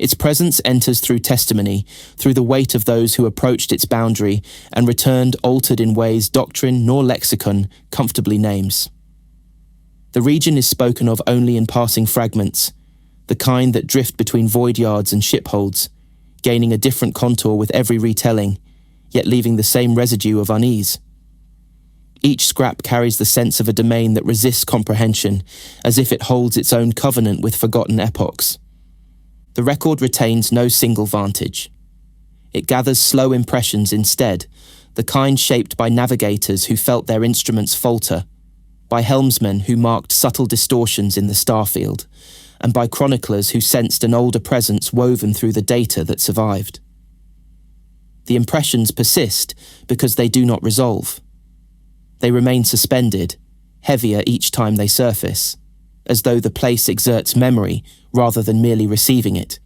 Its presence enters through testimony, through the weight of those who approached its boundary and returned altered in ways doctrine nor lexicon comfortably names. The region is spoken of only in passing fragments, the kind that drift between void yards and shipholds, gaining a different contour with every retelling, yet leaving the same residue of unease. Each scrap carries the sense of a domain that resists comprehension, as if it holds its own covenant with forgotten epochs. The record retains no single vantage. It gathers slow impressions instead, the kind shaped by navigators who felt their instruments falter, by helmsmen who marked subtle distortions in the starfield, and by chroniclers who sensed an older presence woven through the data that survived. The impressions persist because they do not resolve. They remain suspended, heavier each time they surface, as though the place exerts memory rather than merely receiving it.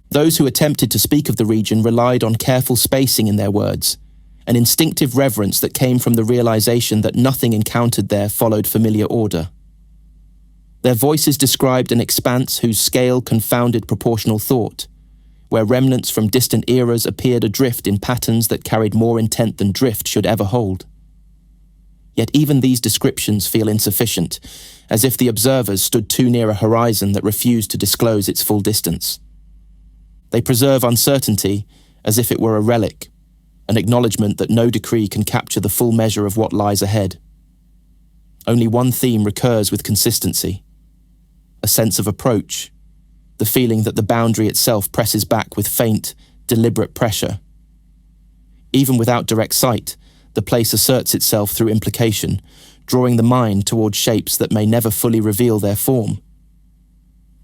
Those who attempted to speak of the region relied on careful spacing in their words, an instinctive reverence that came from the realization that nothing encountered there followed familiar order. Their voices described an expanse whose scale confounded proportional thought, where remnants from distant eras appeared adrift in patterns that carried more intent than drift should ever hold. Yet even these descriptions feel insufficient, as if the observers stood too near a horizon that refused to disclose its full distance. They preserve uncertainty as if it were a relic, an acknowledgement that no decree can capture the full measure of what lies ahead. Only one theme recurs with consistency: a sense of approach, the feeling that the boundary itself presses back with faint, deliberate pressure. Even without direct sight, the place asserts itself through implication, drawing the mind toward shapes that may never fully reveal their form.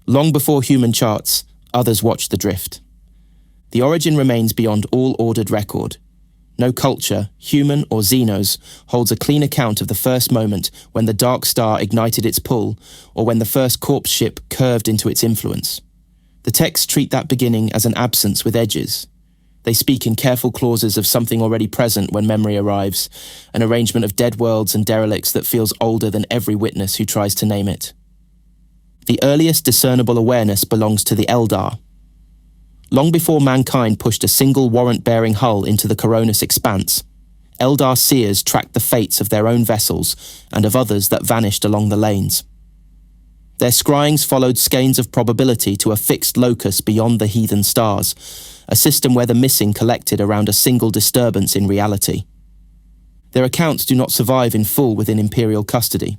Long before human charts, others watched the drift. The origin remains beyond all ordered record. No culture, human or Xenos, holds a clean account of the first moment when the dark star ignited its pull, or when the first corpse ship curved into its influence. The texts treat that beginning as an absence with edges. They speak in careful clauses of something already present when memory arrives, an arrangement of dead worlds and derelicts that feels older than every witness who tries to name it. The earliest discernible awareness belongs to the Eldar. Long before mankind pushed a single warrant-bearing hull into the Koronus Expanse, Eldar seers tracked the fates of their own vessels and of others that vanished along the lanes. Their scryings followed skeins of probability to a fixed locus beyond the heathen stars, a system where the missing collected around a single disturbance in reality. Their accounts do not survive in full within Imperial custody.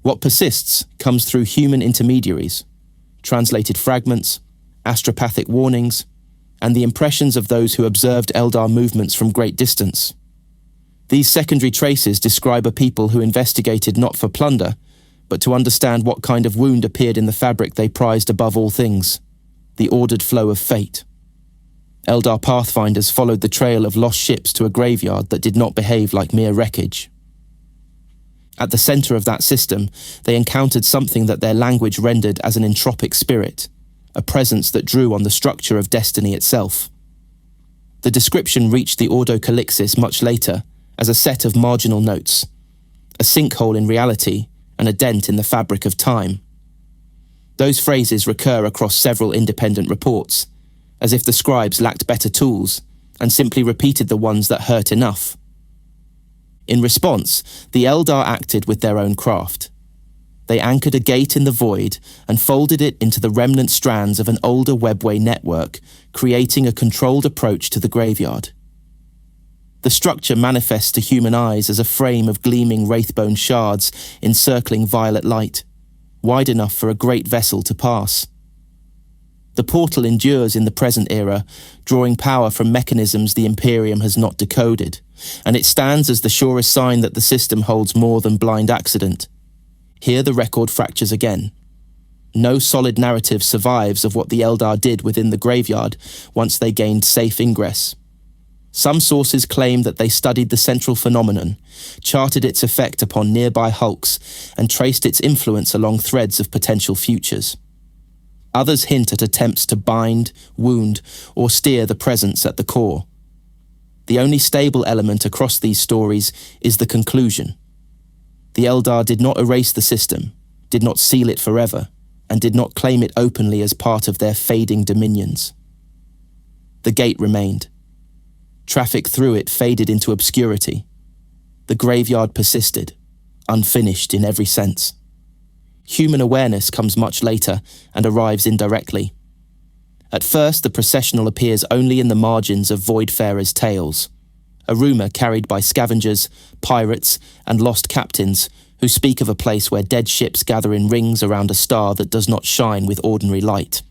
What persists comes through human intermediaries, translated fragments, astropathic warnings, and the impressions of those who observed Eldar movements from great distance. These secondary traces describe a people who investigated not for plunder, but to understand what kind of wound appeared in the fabric they prized above all things: the ordered flow of fate. Eldar pathfinders followed the trail of lost ships to a graveyard that did not behave like mere wreckage. At the center of that system, they encountered something that their language rendered as an entropic spirit, a presence that drew on the structure of destiny itself. The description reached the Ordo Calixis much later, as a set of marginal notes, a sinkhole in reality and a dent in the fabric of time. Those phrases recur across several independent reports, as if the scribes lacked better tools and simply repeated the ones that hurt enough. In response, the Eldar acted with their own craft. They anchored a gate in the void and folded it into the remnant strands of an older webway network, creating a controlled approach to the graveyard. The structure manifests to human eyes as a frame of gleaming wraithbone shards encircling violet light, wide enough for a great vessel to pass. The portal endures in the present era, drawing power from mechanisms the Imperium has not decoded, and it stands as the surest sign that the system holds more than blind accident. Here the record fractures again. No solid narrative survives of what the Eldar did within the graveyard once they gained safe ingress. Some sources claim that they studied the central phenomenon, charted its effect upon nearby hulks, and traced its influence along threads of potential futures. Others hint at attempts to bind, wound, or steer the presence at the core. The only stable element across these stories is the conclusion. The Eldar did not erase the system, did not seal it forever, and did not claim it openly as part of their fading dominions. The gate remained. Traffic through it faded into obscurity. The graveyard persisted, unfinished in every sense. Human awareness comes much later and arrives indirectly. At first, the processional appears only in the margins of voidfarers' tales, a rumour carried by scavengers, pirates, and lost captains who speak of a place where dead ships gather in rings around a star that does not shine with ordinary light.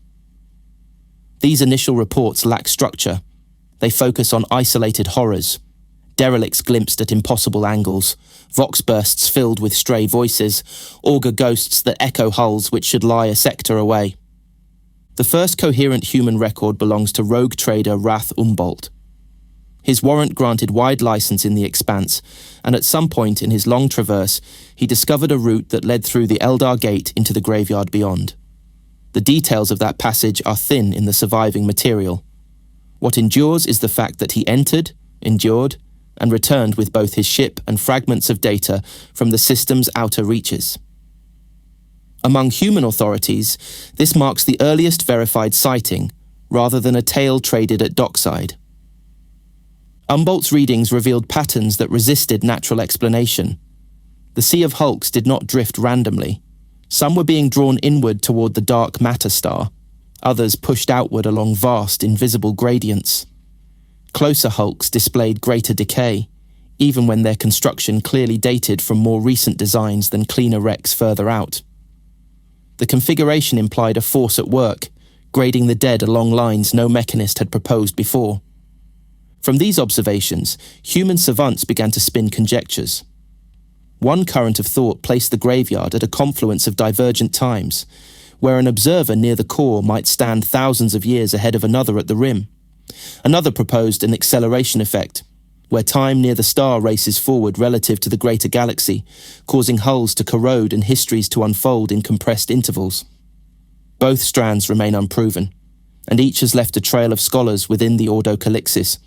These initial reports lack structure. They focus on isolated horrors, derelicts glimpsed at impossible angles, vox bursts filled with stray voices, augur ghosts that echo hulls which should lie a sector away. The first coherent human record belongs to rogue trader Rath Umbolt. His warrant granted wide license in the Expanse, and at some point in his long traverse, he discovered a route that led through the Eldar Gate into the graveyard beyond. The details of that passage are thin in the surviving material. What endures is the fact that he entered, endured, and returned with both his ship and fragments of data from the system's outer reaches. Among human authorities, this marks the earliest verified sighting, rather than a tale traded at dockside. Umbolt's readings revealed patterns that resisted natural explanation. The Sea of Hulks did not drift randomly. Some were being drawn inward toward the dark matter star, others pushed outward along vast, invisible gradients. Closer hulks displayed greater decay, even when their construction clearly dated from more recent designs than cleaner wrecks further out. The configuration implied a force at work, grading the dead along lines no mechanist had proposed before. From these observations, human savants began to spin conjectures. One current of thought placed the graveyard at a confluence of divergent times, where an observer near the core might stand thousands of years ahead of another at the rim. Another proposed an acceleration effect, where time near the star races forward relative to the greater galaxy, causing hulls to corrode and histories to unfold in compressed intervals. Both strands remain unproven, and each has left a trail of scholars within the Ordo Calixis,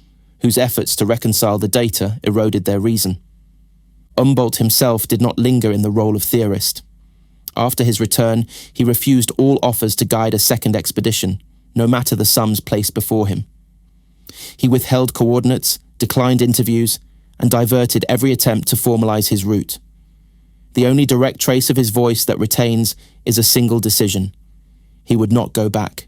whose efforts to reconcile the data eroded their reason. Umbolt himself did not linger in the role of theorist. After his return, he refused all offers to guide a second expedition, no matter the sums placed before him. He withheld coordinates, declined interviews, and diverted every attempt to formalize his route. The only direct trace of his voice that retains is a single decision. He would not go back.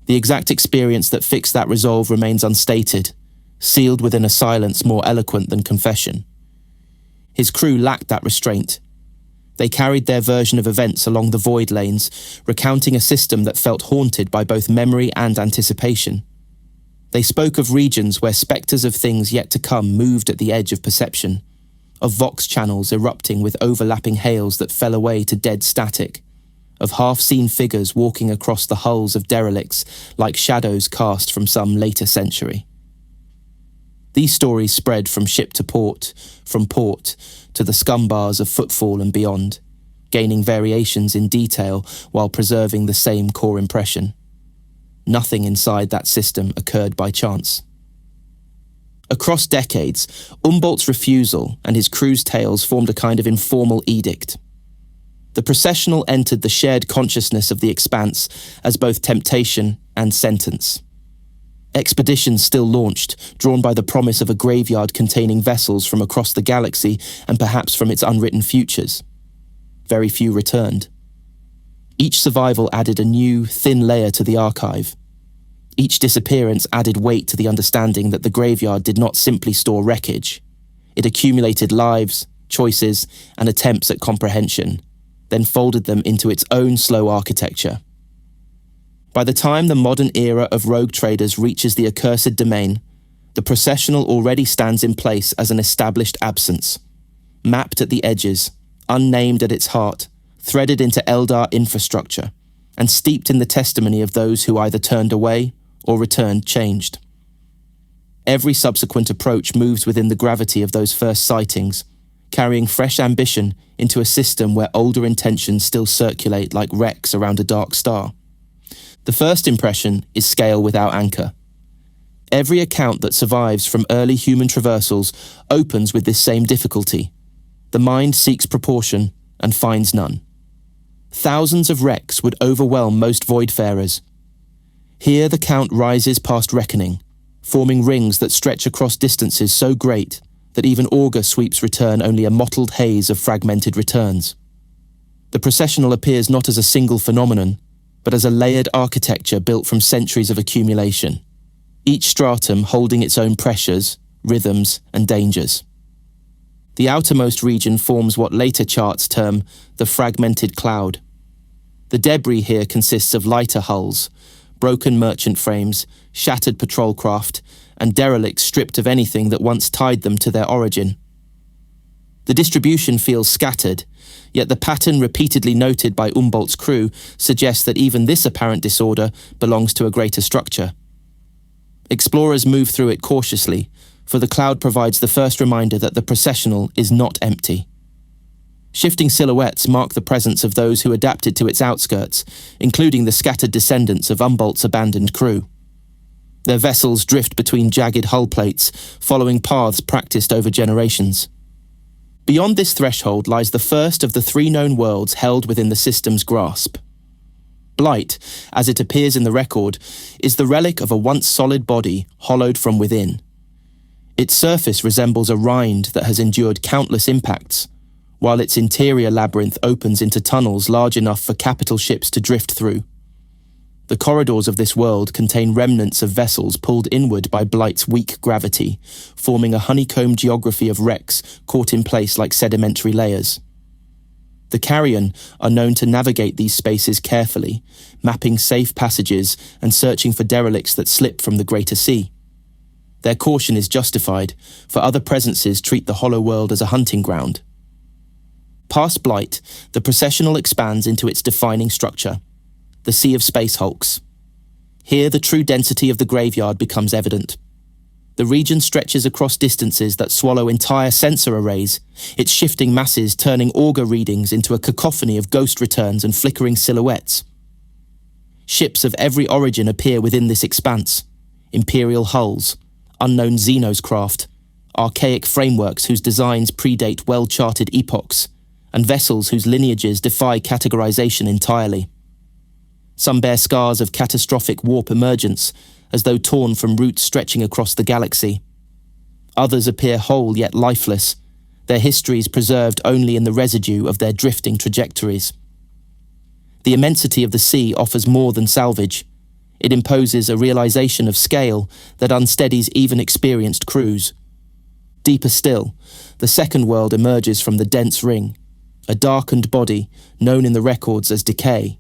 The exact experience that fixed that resolve remains unstated, sealed within a silence more eloquent than confession. His crew lacked that restraint. They carried their version of events along the void lanes, recounting a system that felt haunted by both memory and anticipation. They spoke of regions where spectres of things yet to come moved at the edge of perception, of vox channels erupting with overlapping hails that fell away to dead static, of half-seen figures walking across the hulls of derelicts like shadows cast from some later century. These stories spread from ship to port, from port to the scum bars of footfall and beyond, gaining variations in detail while preserving the same core impression. Nothing inside that system occurred by chance. Across decades, Umbolt's refusal and his crew's tales formed a kind of informal edict. The Processional entered the shared consciousness of the Expanse as both temptation and sentence. Expeditions still launched, drawn by the promise of a graveyard containing vessels from across the galaxy and perhaps from its unwritten futures. Very few returned. Each survival added a new, thin layer to the archive. Each disappearance added weight to the understanding that the graveyard did not simply store wreckage. It accumulated lives, choices, and attempts at comprehension, then folded them into its own slow architecture. By the time the modern era of rogue traders reaches the accursed domain, the Processional already stands in place as an established absence, mapped at the edges, unnamed at its heart, threaded into Eldar infrastructure, and steeped in the testimony of those who either turned away or returned changed. Every subsequent approach moves within the gravity of those first sightings, carrying fresh ambition into a system where older intentions still circulate like wrecks around a dark star. The first impression is scale without anchor. Every account that survives from early human traversals opens with this same difficulty. The mind seeks proportion and finds none. Thousands of wrecks would overwhelm most voidfarers. Here the count rises past reckoning, forming rings that stretch across distances so great that even auger sweeps return only a mottled haze of fragmented returns. The processional appears not as a single phenomenon, but as a layered architecture built from centuries of accumulation, each stratum holding its own pressures, rhythms, and dangers. The outermost region forms what later charts term the fragmented cloud. The debris here consists of lighter hulls, broken merchant frames, shattered patrol craft, and derelicts stripped of anything that once tied them to their origin. The distribution feels scattered, yet the pattern repeatedly noted by Umboldt's crew suggests that even this apparent disorder belongs to a greater structure. Explorers move through it cautiously, for the cloud provides the first reminder that the processional is not empty. Shifting silhouettes mark the presence of those who adapted to its outskirts, including the scattered descendants of Umboldt's abandoned crew. Their vessels drift between jagged hull plates, following paths practiced over generations. Beyond this threshold lies the first of the 3 known worlds held within the system's grasp. Blight, as it appears in the record, is the relic of a once solid body hollowed from within. Its surface resembles a rind that has endured countless impacts, while its interior labyrinth opens into tunnels large enough for capital ships to drift through. The corridors of this world contain remnants of vessels pulled inward by Blight's weak gravity, forming a honeycomb geography of wrecks caught in place like sedimentary layers. The Carrion are known to navigate these spaces carefully, mapping safe passages and searching for derelicts that slip from the greater sea. Their caution is justified, for other presences treat the hollow world as a hunting ground. Past Blight, the processional expands into its defining structure, the Sea of Space Hulks. Here the true density of the graveyard becomes evident. The region stretches across distances that swallow entire sensor arrays, its shifting masses turning auger readings into a cacophony of ghost returns and flickering silhouettes. Ships of every origin appear within this expanse: imperial hulls, unknown Xenos craft, archaic frameworks whose designs predate well-charted epochs, and vessels whose lineages defy categorization entirely. Some bear scars of catastrophic warp emergence, as though torn from roots stretching across the galaxy. Others appear whole yet lifeless, their histories preserved only in the residue of their drifting trajectories. The immensity of the sea offers more than salvage. It imposes a realization of scale that unsteadies even experienced crews. Deeper still, the second world emerges from the dense ring, a darkened body known in the records as Decay.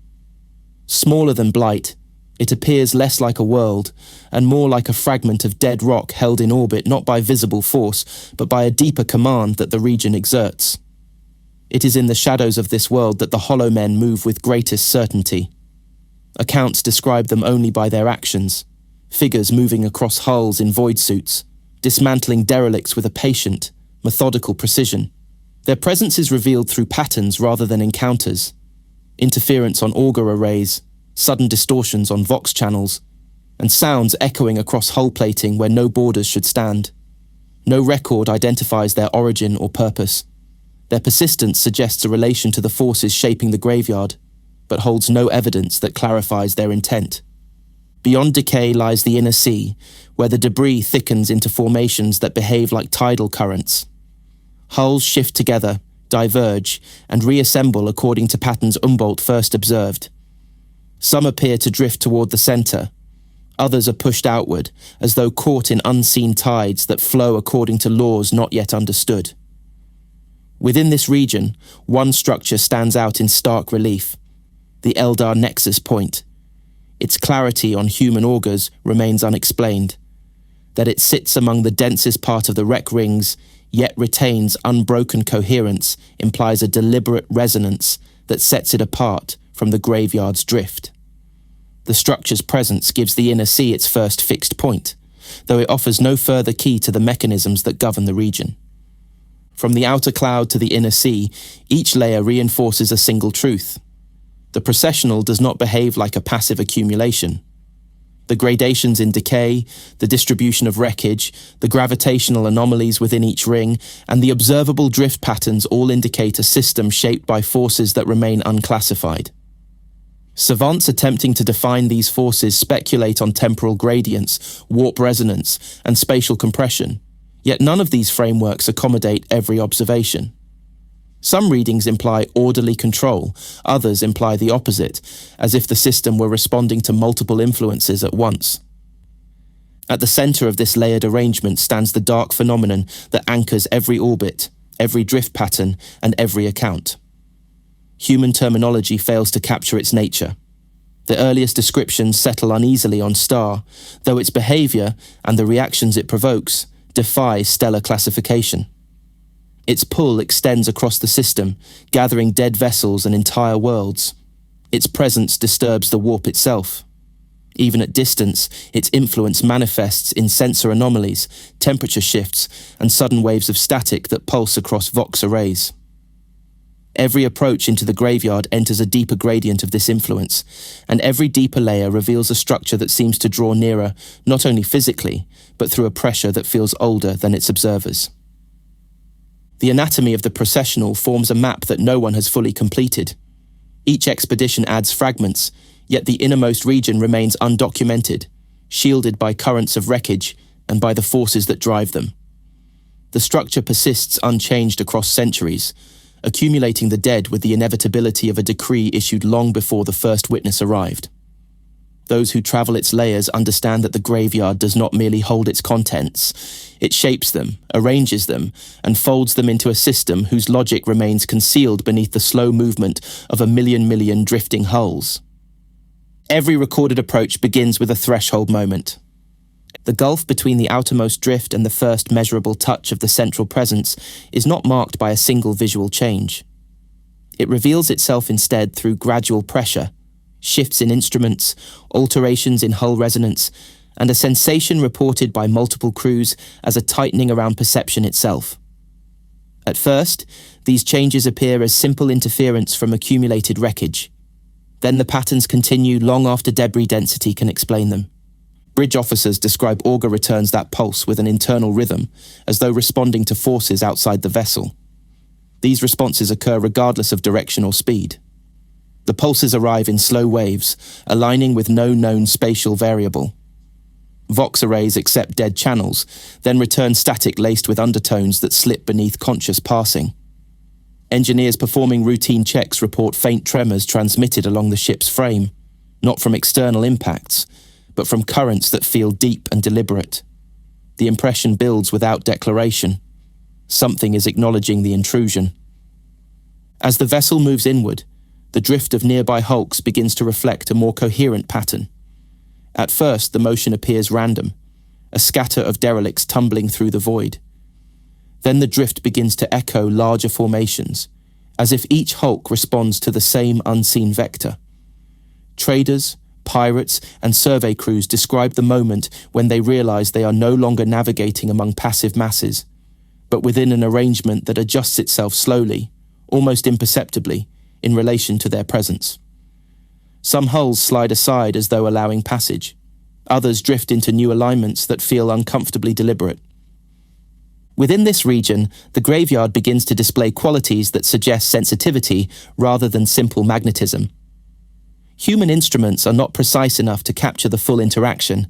Smaller than Blight, it appears less like a world and more like a fragment of dead rock held in orbit not by visible force, but by a deeper command that the region exerts. It is in the shadows of this world that the Hollow Men move with greatest certainty. Accounts describe them only by their actions, figures moving across hulls in void suits, dismantling derelicts with a patient, methodical precision. Their presence is revealed through patterns rather than encounters. Interference on auger arrays, sudden distortions on vox channels, and sounds echoing across hull plating where no borders should stand. No record identifies their origin or purpose. Their persistence suggests a relation to the forces shaping the graveyard, but holds no evidence that clarifies their intent. Beyond Decay lies the inner sea, where the debris thickens into formations that behave like tidal currents. Hulls shift together, diverge, and reassemble according to patterns Umboldt first observed. Some appear to drift toward the center. Others are pushed outward, as though caught in unseen tides that flow according to laws not yet understood. Within this region, one structure stands out in stark relief: the Eldar Nexus Point. Its clarity on human augers remains unexplained. That it sits among the densest part of the wreck rings, yet retains unbroken coherence, implies a deliberate resonance that sets it apart from the graveyard's drift. The structure's presence gives the inner sea its first fixed point, though it offers no further key to the mechanisms that govern the region. From the outer cloud to the inner sea, each layer reinforces a single truth. The processional does not behave like a passive accumulation. The gradations in decay, the distribution of wreckage, the gravitational anomalies within each ring, and the observable drift patterns all indicate a system shaped by forces that remain unclassified. Savants attempting to define these forces speculate on temporal gradients, warp resonance, and spatial compression, yet none of these frameworks accommodate every observation. Some readings imply orderly control, others imply the opposite, as if the system were responding to multiple influences at once. At the center of this layered arrangement stands the dark phenomenon that anchors every orbit, every drift pattern, and every account. Human terminology fails to capture its nature. The earliest descriptions settle uneasily on star, though its behavior, and the reactions it provokes, defy stellar classification. Its pull extends across the system, gathering dead vessels and entire worlds. Its presence disturbs the warp itself. Even at distance, its influence manifests in sensor anomalies, temperature shifts, and sudden waves of static that pulse across Vox arrays. Every approach into the graveyard enters a deeper gradient of this influence, and every deeper layer reveals a structure that seems to draw nearer, not only physically, but through a pressure that feels older than its observers. The anatomy of the Processional forms a map that no one has fully completed. Each expedition adds fragments, yet the innermost region remains undocumented, shielded by currents of wreckage and by the forces that drive them. The structure persists unchanged across centuries, accumulating the dead with the inevitability of a decree issued long before the first witness arrived. Those who travel its layers understand that the graveyard does not merely hold its contents, it shapes them, arranges them, and folds them into a system whose logic remains concealed beneath the slow movement of a million drifting hulls. Every recorded approach begins with a threshold moment. The gulf between the outermost drift and the first measurable touch of the central presence is not marked by a single visual change. It reveals itself instead through gradual pressure, shifts in instruments, alterations in hull resonance, and a sensation reported by multiple crews as a tightening around perception itself. At first, these changes appear as simple interference from accumulated wreckage. Then the patterns continue long after debris density can explain them. Bridge officers describe auger returns that pulse with an internal rhythm, as though responding to forces outside the vessel. These responses occur regardless of direction or speed. The pulses arrive in slow waves, aligning with no known spatial variable. Vox arrays accept dead channels, then return static laced with undertones that slip beneath conscious passing. Engineers performing routine checks report faint tremors transmitted along the ship's frame, not from external impacts, but from currents that feel deep and deliberate. The impression builds without declaration. Something is acknowledging the intrusion. As the vessel moves inward, the drift of nearby hulks begins to reflect a more coherent pattern. At first, the motion appears random, a scatter of derelicts tumbling through the void. Then the drift begins to echo larger formations, as if each hulk responds to the same unseen vector. Traders, pirates, and survey crews describe the moment when they realize they are no longer navigating among passive masses, but within an arrangement that adjusts itself slowly, almost imperceptibly, in relation to their presence. Some hulls slide aside as though allowing passage. Others drift into new alignments that feel uncomfortably deliberate. Within this region, the graveyard begins to display qualities that suggest sensitivity rather than simple magnetism. Human instruments are not precise enough to capture the full interaction,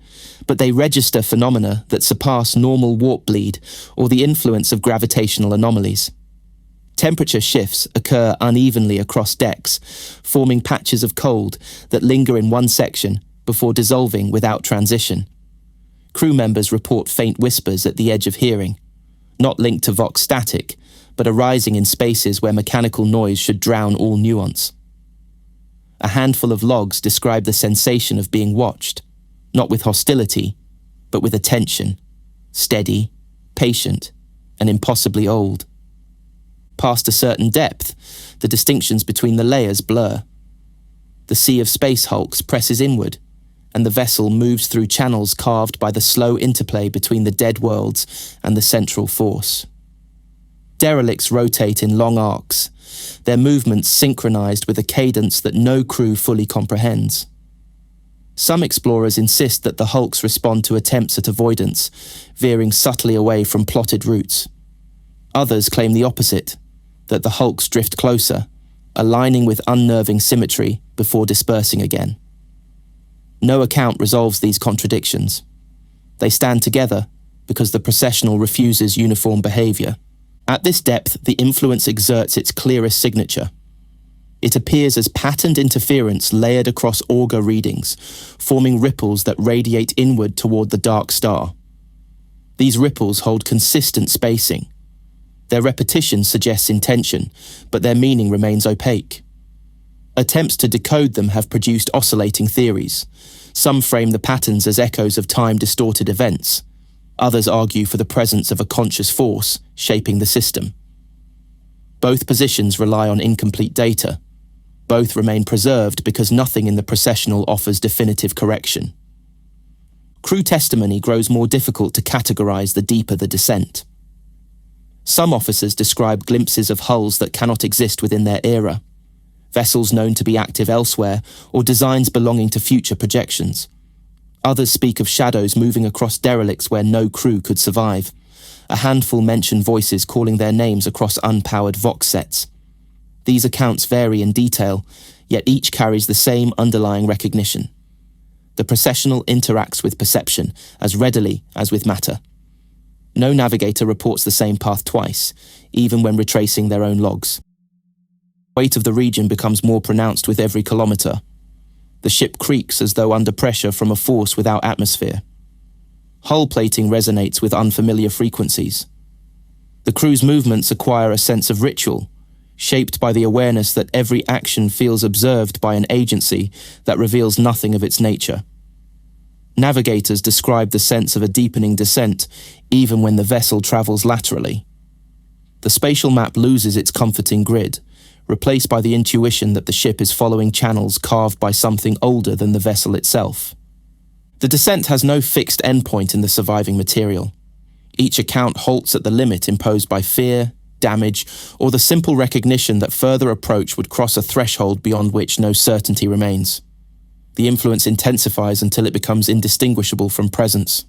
but they register phenomena that surpass normal warp bleed or the influence of gravitational anomalies. Temperature shifts occur unevenly across decks, forming patches of cold that linger in one section before dissolving without transition. Crew members report faint whispers at the edge of hearing, not linked to Vox static, but arising in spaces where mechanical noise should drown all nuance. A handful of logs describe the sensation of being watched, not with hostility, but with attention, steady, patient, and impossibly old. Past a certain depth, the distinctions between the layers blur. The sea of space hulks presses inward, and the vessel moves through channels carved by the slow interplay between the dead worlds and the central force. Derelicts rotate in long arcs, their movements synchronized with a cadence that no crew fully comprehends. Some explorers insist that the hulks respond to attempts at avoidance, veering subtly away from plotted routes. Others claim the opposite, that the hulks drift closer, aligning with unnerving symmetry before dispersing again. No account resolves these contradictions. They stand together because the processional refuses uniform behavior. At this depth, the influence exerts its clearest signature. It appears as patterned interference layered across auger readings, forming ripples that radiate inward toward the dark star. These ripples hold consistent spacing. Their repetition suggests intention, but their meaning remains opaque. Attempts to decode them have produced oscillating theories. Some frame the patterns as echoes of time-distorted events. Others argue for the presence of a conscious force shaping the system. Both positions rely on incomplete data. Both remain preserved because nothing in the processional offers definitive correction. Crew testimony grows more difficult to categorize the deeper the descent. Some officers describe glimpses of hulls that cannot exist within their era, vessels known to be active elsewhere, or designs belonging to future projections. Others speak of shadows moving across derelicts where no crew could survive. A handful mention voices calling their names across unpowered vox sets. These accounts vary in detail, yet each carries the same underlying recognition. The processional interacts with perception as readily as with matter. No navigator reports the same path twice, even when retracing their own logs. The weight of the region becomes more pronounced with every kilometre. The ship creaks as though under pressure from a force without atmosphere. Hull plating resonates with unfamiliar frequencies. The crew's movements acquire a sense of ritual, shaped by the awareness that every action feels observed by an agency that reveals nothing of its nature. Navigators describe the sense of a deepening descent, even when the vessel travels laterally. The spatial map loses its comforting grid, replaced by the intuition that the ship is following channels carved by something older than the vessel itself. The descent has no fixed endpoint in the surviving material. Each account halts at the limit imposed by fear, damage, or the simple recognition that further approach would cross a threshold beyond which no certainty remains. The influence intensifies until it becomes indistinguishable from presence.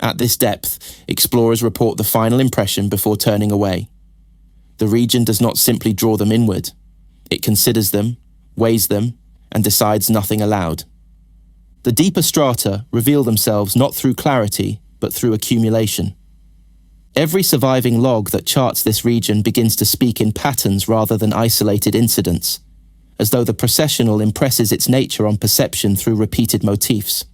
At this depth, explorers report the final impression before turning away. The region does not simply draw them inward. It considers them, weighs them, and decides nothing aloud. The deeper strata reveal themselves not through clarity, but through accumulation. Every surviving log that charts this region begins to speak in patterns rather than isolated incidents, as though the processional impresses its nature on perception through repeated motifs.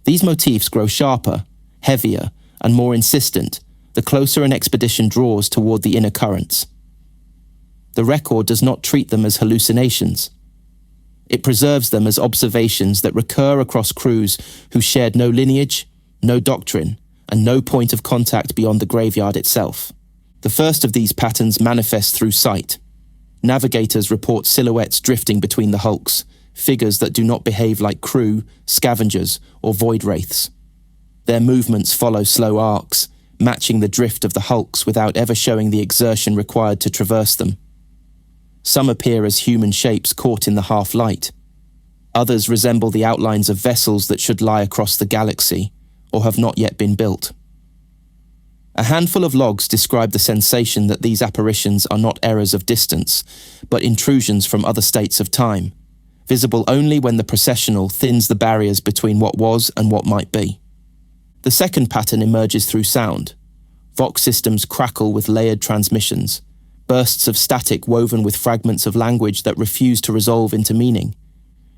These motifs grow sharper, heavier, and more insistent the closer an expedition draws toward the inner currents. The record does not treat them as hallucinations. It preserves them as observations that recur across crews who shared no lineage, no doctrine, and no point of contact beyond the graveyard itself. The first of these patterns manifests through sight. Navigators report silhouettes drifting between the hulks, figures that do not behave like crew, scavengers, or void wraiths. Their movements follow slow arcs, matching the drift of the hulks without ever showing the exertion required to traverse them. Some appear as human shapes caught in the half-light. Others resemble the outlines of vessels that should lie across the galaxy, or have not yet been built. A handful of logs describe the sensation that these apparitions are not errors of distance, but intrusions from other states of time, visible only when the processional thins the barriers between what was and what might be. The second pattern emerges through sound. Vox systems crackle with layered transmissions, bursts of static woven with fragments of language that refuse to resolve into meaning.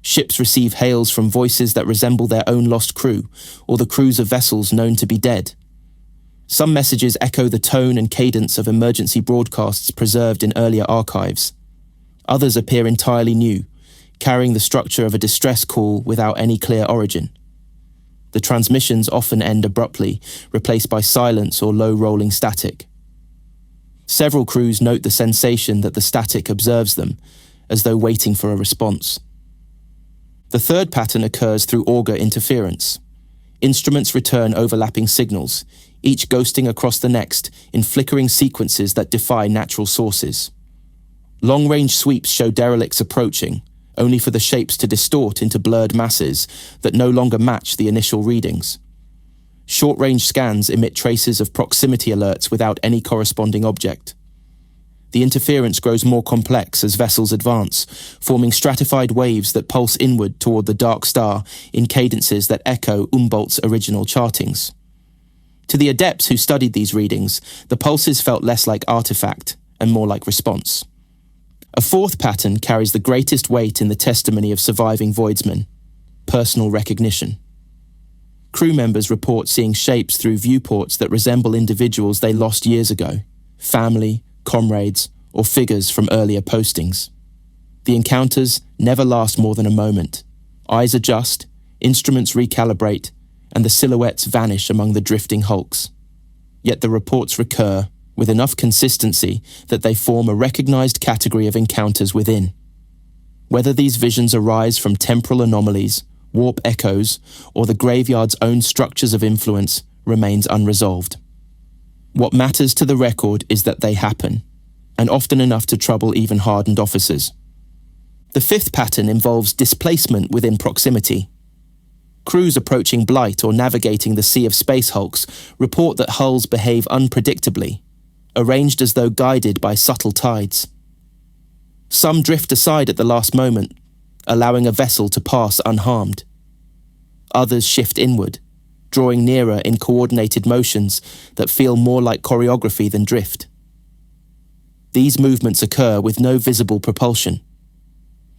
Ships receive hails from voices that resemble their own lost crew, or the crews of vessels known to be dead. Some messages echo the tone and cadence of emergency broadcasts preserved in earlier archives. Others appear entirely new, carrying the structure of a distress call without any clear origin. The transmissions often end abruptly, replaced by silence or low-rolling static. Several crews note the sensation that the static observes them, as though waiting for a response. The third pattern occurs through auger interference. Instruments return overlapping signals, each ghosting across the next in flickering sequences that defy natural sources. Long-range sweeps show derelicts approaching, only for the shapes to distort into blurred masses that no longer match the initial readings. Short-range scans emit traces of proximity alerts without any corresponding object. The interference grows more complex as vessels advance, forming stratified waves that pulse inward toward the dark star in cadences that echo Humboldt's original chartings. To the adepts who studied these readings, the pulses felt less like artifact and more like response. A fourth pattern carries the greatest weight in the testimony of surviving voidsmen: personal recognition. Crew members report seeing shapes through viewports that resemble individuals they lost years ago: family, comrades, or figures from earlier postings. The encounters never last more than a moment. Eyes adjust, instruments recalibrate, and the silhouettes vanish among the drifting hulks. Yet the reports recur with enough consistency that they form a recognized category of encounters within. Whether these visions arise from temporal anomalies, warp echoes, or the graveyard's own structures of influence remains unresolved. What matters to the record is that they happen, and often enough to trouble even hardened officers. The fifth pattern involves displacement within proximity. Crews approaching Blight or navigating the sea of space hulks report that hulls behave unpredictably, arranged as though guided by subtle tides. Some drift aside at the last moment, allowing a vessel to pass unharmed. Others shift inward, drawing nearer in coordinated motions that feel more like choreography than drift. These movements occur with no visible propulsion.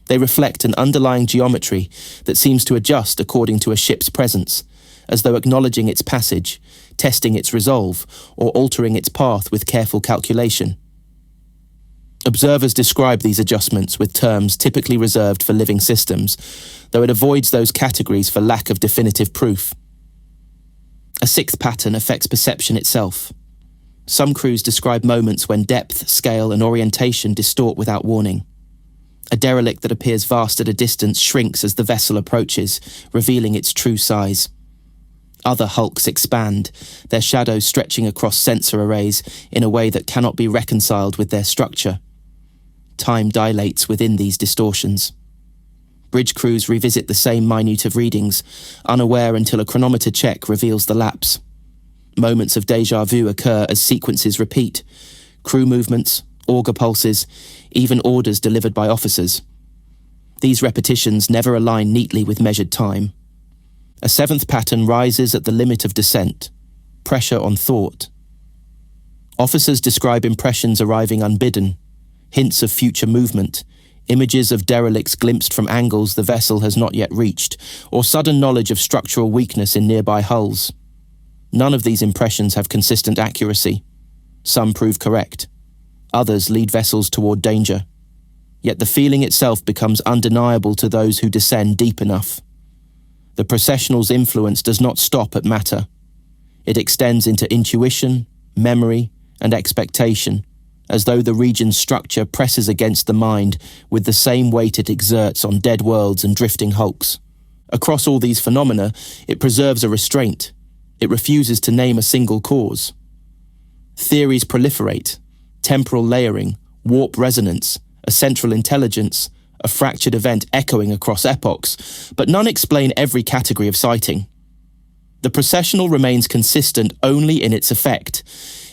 They reflect an underlying geometry that seems to adjust according to a ship's presence, as though acknowledging its passage, testing its resolve, or altering its path with careful calculation. Observers describe these adjustments with terms typically reserved for living systems, though it avoids those categories for lack of definitive proof. A sixth pattern affects perception itself. Some crews describe moments when depth, scale, and orientation distort without warning. A derelict that appears vast at a distance shrinks as the vessel approaches, revealing its true size. Other hulks expand, their shadows stretching across sensor arrays in a way that cannot be reconciled with their structure. Time dilates within these distortions. Bridge crews revisit the same minute of readings, unaware until a chronometer check reveals the lapse. Moments of déjà vu occur as sequences repeat: crew movements, auger pulses, even orders delivered by officers. These repetitions never align neatly with measured time. A seventh pattern rises at the limit of descent: pressure on thought. Officers describe impressions arriving unbidden, hints of future movement, images of derelicts glimpsed from angles the vessel has not yet reached, or sudden knowledge of structural weakness in nearby hulls. None of these impressions have consistent accuracy. Some prove correct. Others lead vessels toward danger. Yet the feeling itself becomes undeniable to those who descend deep enough. The Processional's influence does not stop at matter. It extends into intuition, memory, and expectation, as though the region's structure presses against the mind with the same weight it exerts on dead worlds and drifting hulks. Across all these phenomena, it preserves a restraint. It refuses to name a single cause. Theories proliferate: temporal layering, warp resonance, a central intelligence, a fractured event echoing across epochs, but none explain every category of sighting. The processional remains consistent only in its effect.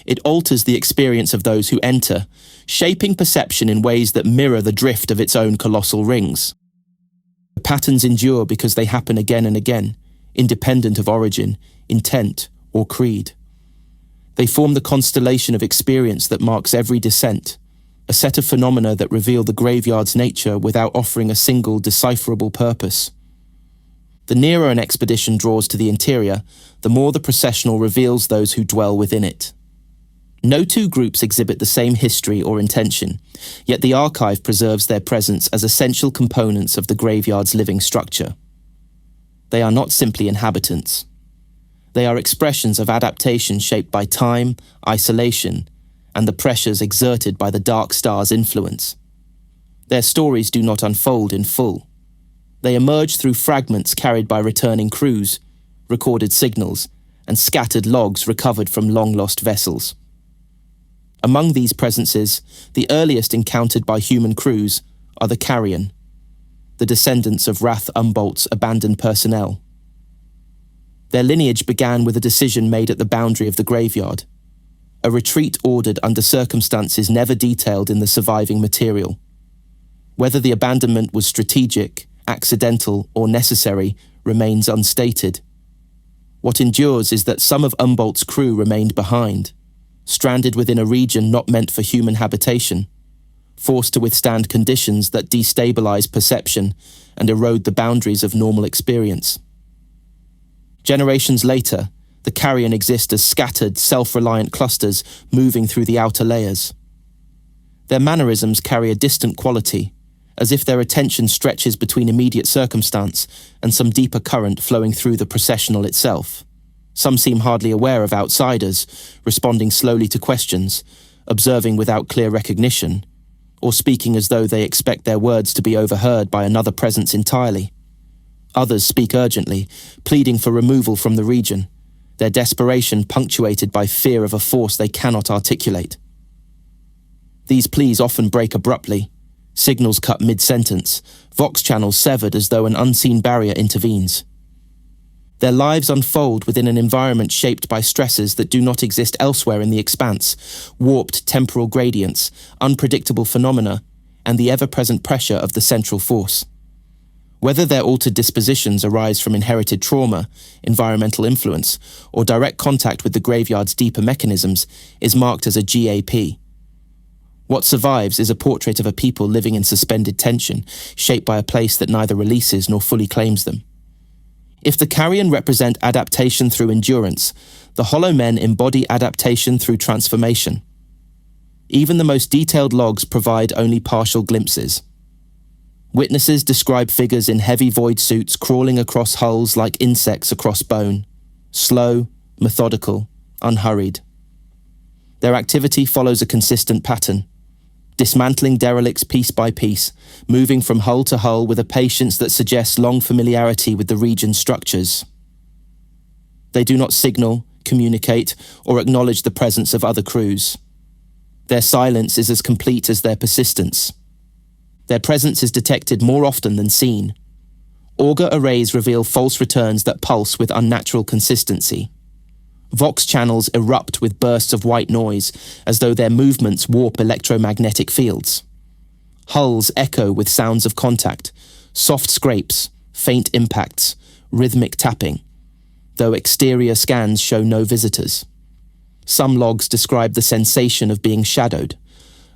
It alters the experience of those who enter, shaping perception in ways that mirror the drift of its own colossal rings. The patterns endure because they happen again and again, independent of origin, intent, or creed. They form the constellation of experience that marks every descent, a set of phenomena that reveal the graveyard's nature without offering a single decipherable purpose. The nearer an expedition draws to the interior, the more the processional reveals those who dwell within it. No two groups exhibit the same history or intention, yet the archive preserves their presence as essential components of the graveyard's living structure. They are not simply inhabitants. They are expressions of adaptation shaped by time, isolation, and the pressures exerted by the dark star's influence. Their stories do not unfold in full. They emerge through fragments carried by returning crews, recorded signals, and scattered logs recovered from long-lost vessels. Among these presences, the earliest encountered by human crews are the carrion. the descendants of Wrath Umbolt's abandoned personnel. Their lineage began with a decision made at the boundary of the graveyard, a retreat ordered under circumstances never detailed in the surviving material. Whether the abandonment was strategic, accidental, or necessary remains unstated. What endures is that some of Umbolt's crew remained behind, stranded within a region not meant for human habitation, forced to withstand conditions that destabilize perception and erode the boundaries of normal experience. Generations later, the carrion exist as scattered, self-reliant clusters moving through the outer layers. Their mannerisms carry a distant quality, as if their attention stretches between immediate circumstance and some deeper current flowing through the processional itself. Some seem hardly aware of outsiders, responding slowly to questions, observing without clear recognition, or speaking as though they expect their words to be overheard by another presence entirely. Others speak urgently, pleading for removal from the region, their desperation punctuated by fear of a force they cannot articulate. These pleas often break abruptly, signals cut mid-sentence, vox channels severed as though an unseen barrier intervenes. Their lives unfold within an environment shaped by stresses that do not exist elsewhere in the expanse, warped temporal gradients, unpredictable phenomena, and the ever-present pressure of the central force. Whether their altered dispositions arise from inherited trauma, environmental influence, or direct contact with the graveyard's deeper mechanisms is marked as a GAP. What survives is a portrait of a people living in suspended tension, shaped by a place that neither releases nor fully claims them. If the carrion represent adaptation through endurance, the hollow men embody adaptation through transformation. Even the most detailed logs provide only partial glimpses. Witnesses describe figures in heavy void suits crawling across hulls like insects across bone, slow, methodical, unhurried. Their activity follows a consistent pattern, dismantling derelicts piece by piece, moving from hull to hull with a patience that suggests long familiarity with the region's structures. They do not signal, communicate, or acknowledge the presence of other crews. Their silence is as complete as their persistence. Their presence is detected more often than seen. Auger arrays reveal false returns that pulse with unnatural consistency. Vox channels erupt with bursts of white noise, as though their movements warp electromagnetic fields. Hulls echo with sounds of contact, soft scrapes, faint impacts, rhythmic tapping, though exterior scans show no visitors. Some logs describe the sensation of being shadowed,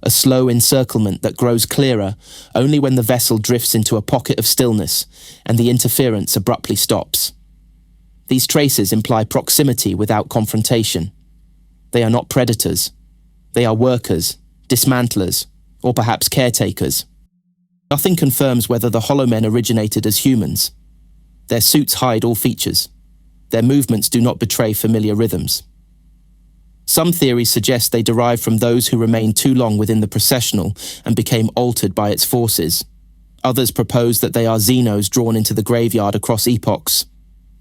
a slow encirclement that grows clearer only when the vessel drifts into a pocket of stillness and the interference abruptly stops. These traces imply proximity without confrontation. They are not predators. They are workers, dismantlers, or perhaps caretakers. Nothing confirms whether the hollow men originated as humans. Their suits hide all features. Their movements do not betray familiar rhythms. Some theories suggest they derive from those who remained too long within the processional and became altered by its forces. Others propose that they are xenos drawn into the graveyard across epochs.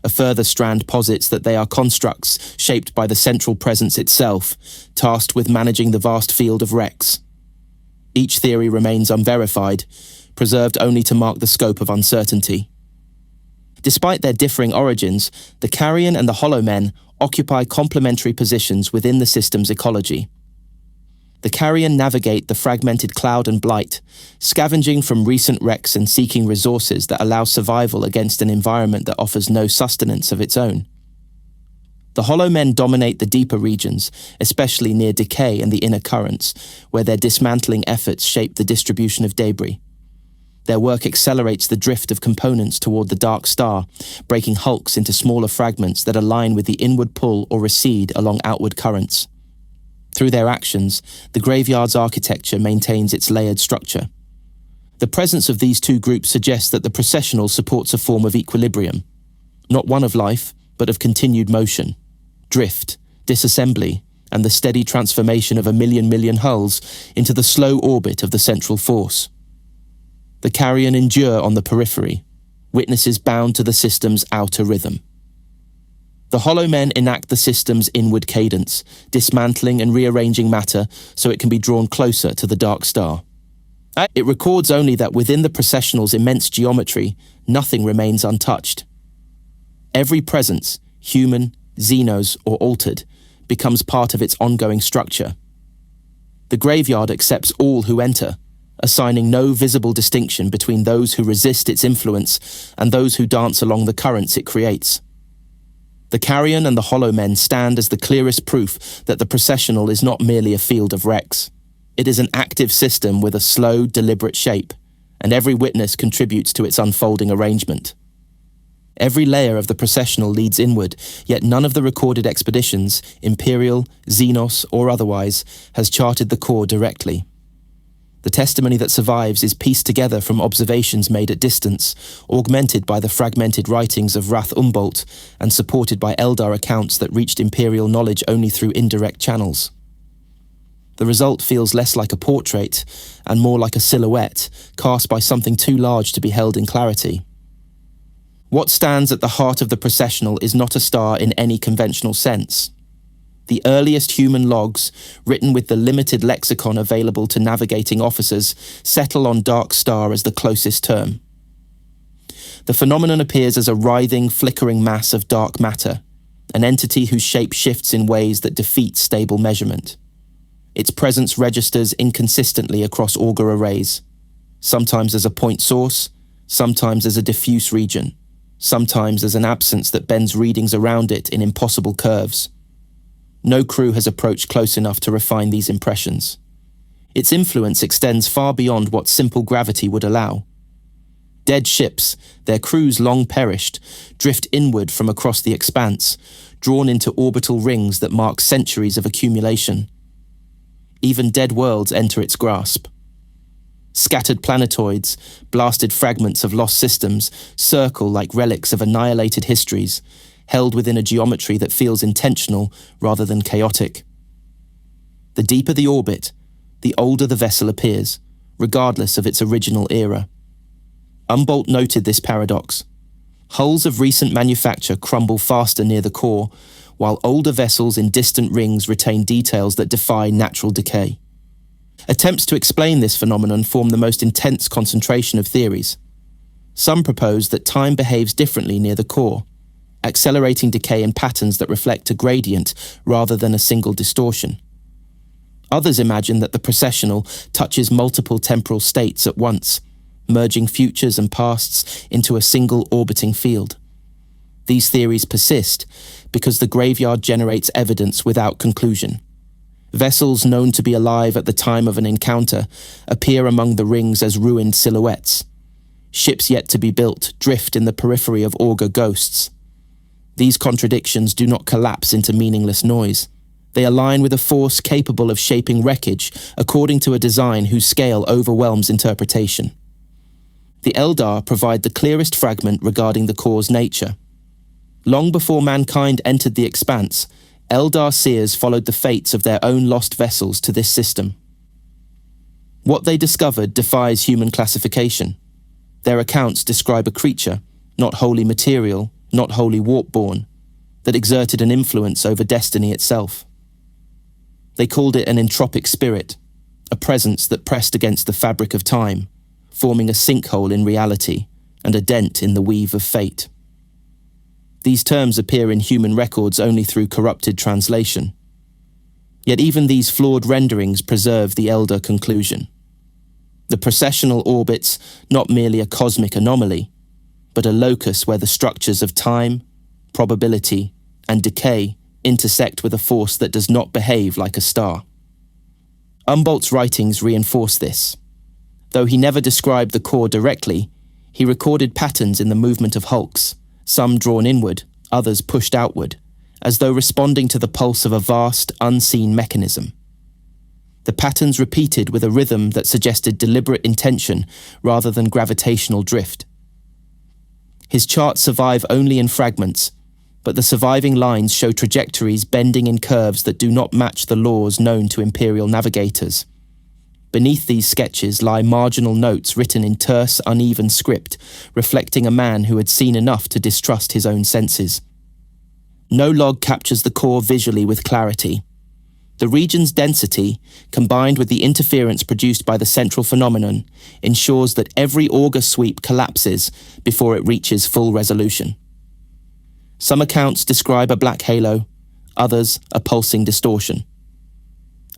A further strand posits that they are constructs shaped by the central presence itself, tasked with managing the vast field of wrecks. Each theory remains unverified, preserved only to mark the scope of uncertainty. Despite their differing origins, the carrion and the hollow men occupy complementary positions within the system's ecology. The carrion navigate the fragmented cloud and blight, scavenging from recent wrecks and seeking resources that allow survival against an environment that offers no sustenance of its own. The hollow men dominate the deeper regions, especially near decay and the inner currents, where their dismantling efforts shape the distribution of debris. Their work accelerates the drift of components toward the dark star, breaking hulks into smaller fragments that align with the inward pull or recede along outward currents. Through their actions, the graveyard's architecture maintains its layered structure. The presence of these two groups suggests that the processional supports a form of equilibrium, not one of life, but of continued motion, drift, disassembly, and the steady transformation of a million hulls into the slow orbit of the central force. The carrion endure on the periphery, witnesses bound to the system's outer rhythm. The hollow men enact the system's inward cadence, dismantling and rearranging matter so it can be drawn closer to the dark star. It records only that within the processional's immense geometry, nothing remains untouched. Every presence, human, xenos, or altered, becomes part of its ongoing structure. The graveyard accepts all who enter, assigning no visible distinction between those who resist its influence and those who dance along the currents it creates. The Carrion and the Hollow Men stand as the clearest proof that the processional is not merely a field of wrecks. It is an active system with a slow, deliberate shape, and every witness contributes to its unfolding arrangement. Every layer of the processional leads inward, yet none of the recorded expeditions, Imperial, Xenos, or otherwise, has charted the core directly. The testimony that survives is pieced together from observations made at distance, augmented by the fragmented writings of Rath Umbolt, and supported by Eldar accounts that reached Imperial knowledge only through indirect channels. The result feels less like a portrait, and more like a silhouette, cast by something too large to be held in clarity. What stands at the heart of the processional is not a star in any conventional sense. The earliest human logs, written with the limited lexicon available to navigating officers, settle on dark star as the closest term. The phenomenon appears as a writhing, flickering mass of dark matter, an entity whose shape shifts in ways that defeat stable measurement. Its presence registers inconsistently across auger arrays, sometimes as a point source, sometimes as a diffuse region, sometimes as an absence that bends readings around it in impossible curves. No crew has approached close enough to refine these impressions. Its influence extends far beyond what simple gravity would allow. Dead ships, their crews long perished, drift inward from across the expanse, drawn into orbital rings that mark centuries of accumulation. Even dead worlds enter its grasp. Scattered planetoids, blasted fragments of lost systems, circle like relics of annihilated histories, held within a geometry that feels intentional rather than chaotic. The deeper the orbit, the older the vessel appears, regardless of its original era. Umbolt noted this paradox. Hulls of recent manufacture crumble faster near the core, while older vessels in distant rings retain details that defy natural decay. Attempts to explain this phenomenon form the most intense concentration of theories. Some propose that time behaves differently near the core, accelerating decay in patterns that reflect a gradient rather than a single distortion. Others imagine that the processional touches multiple temporal states at once, merging futures and pasts into a single orbiting field. These theories persist because the graveyard generates evidence without conclusion. Vessels known to be alive at the time of an encounter appear among the rings as ruined silhouettes. Ships yet to be built drift in the periphery of auger ghosts. These contradictions do not collapse into meaningless noise. They align with a force capable of shaping wreckage according to a design whose scale overwhelms interpretation. The Eldar provide the clearest fragment regarding the core's nature. Long before mankind entered the expanse, Eldar seers followed the fates of their own lost vessels to this system. What they discovered defies human classification. Their accounts describe a creature, not wholly material, not wholly warp-born, that exerted an influence over destiny itself. They called it an entropic spirit, a presence that pressed against the fabric of time, forming a sinkhole in reality and a dent in the weave of fate. These terms appear in human records only through corrupted translation. Yet even these flawed renderings preserve the Eldar conclusion. The processional orbits not merely a cosmic anomaly, but a locus where the structures of time, probability, and decay intersect with a force that does not behave like a star. Umbolt's writings reinforce this. Though he never described the core directly, he recorded patterns in the movement of hulks, some drawn inward, others pushed outward, as though responding to the pulse of a vast, unseen mechanism. The patterns repeated with a rhythm that suggested deliberate intention rather than gravitational drift. His charts survive only in fragments, but the surviving lines show trajectories bending in curves that do not match the laws known to Imperial navigators. Beneath these sketches lie marginal notes written in terse, uneven script, reflecting a man who had seen enough to distrust his own senses. No log captures the core visually with clarity. The region's density, combined with the interference produced by the central phenomenon, ensures that every auger sweep collapses before it reaches full resolution. Some accounts describe a black halo, others a pulsing distortion.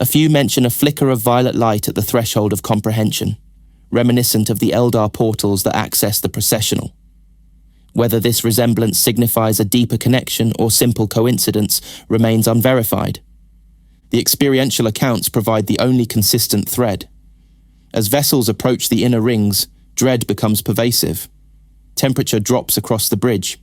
A few mention a flicker of violet light at the threshold of comprehension, reminiscent of the Eldar portals that access the processional. Whether this resemblance signifies a deeper connection or simple coincidence remains unverified. The experiential accounts provide the only consistent thread. As vessels approach the inner rings, dread becomes pervasive. Temperature drops across the bridge.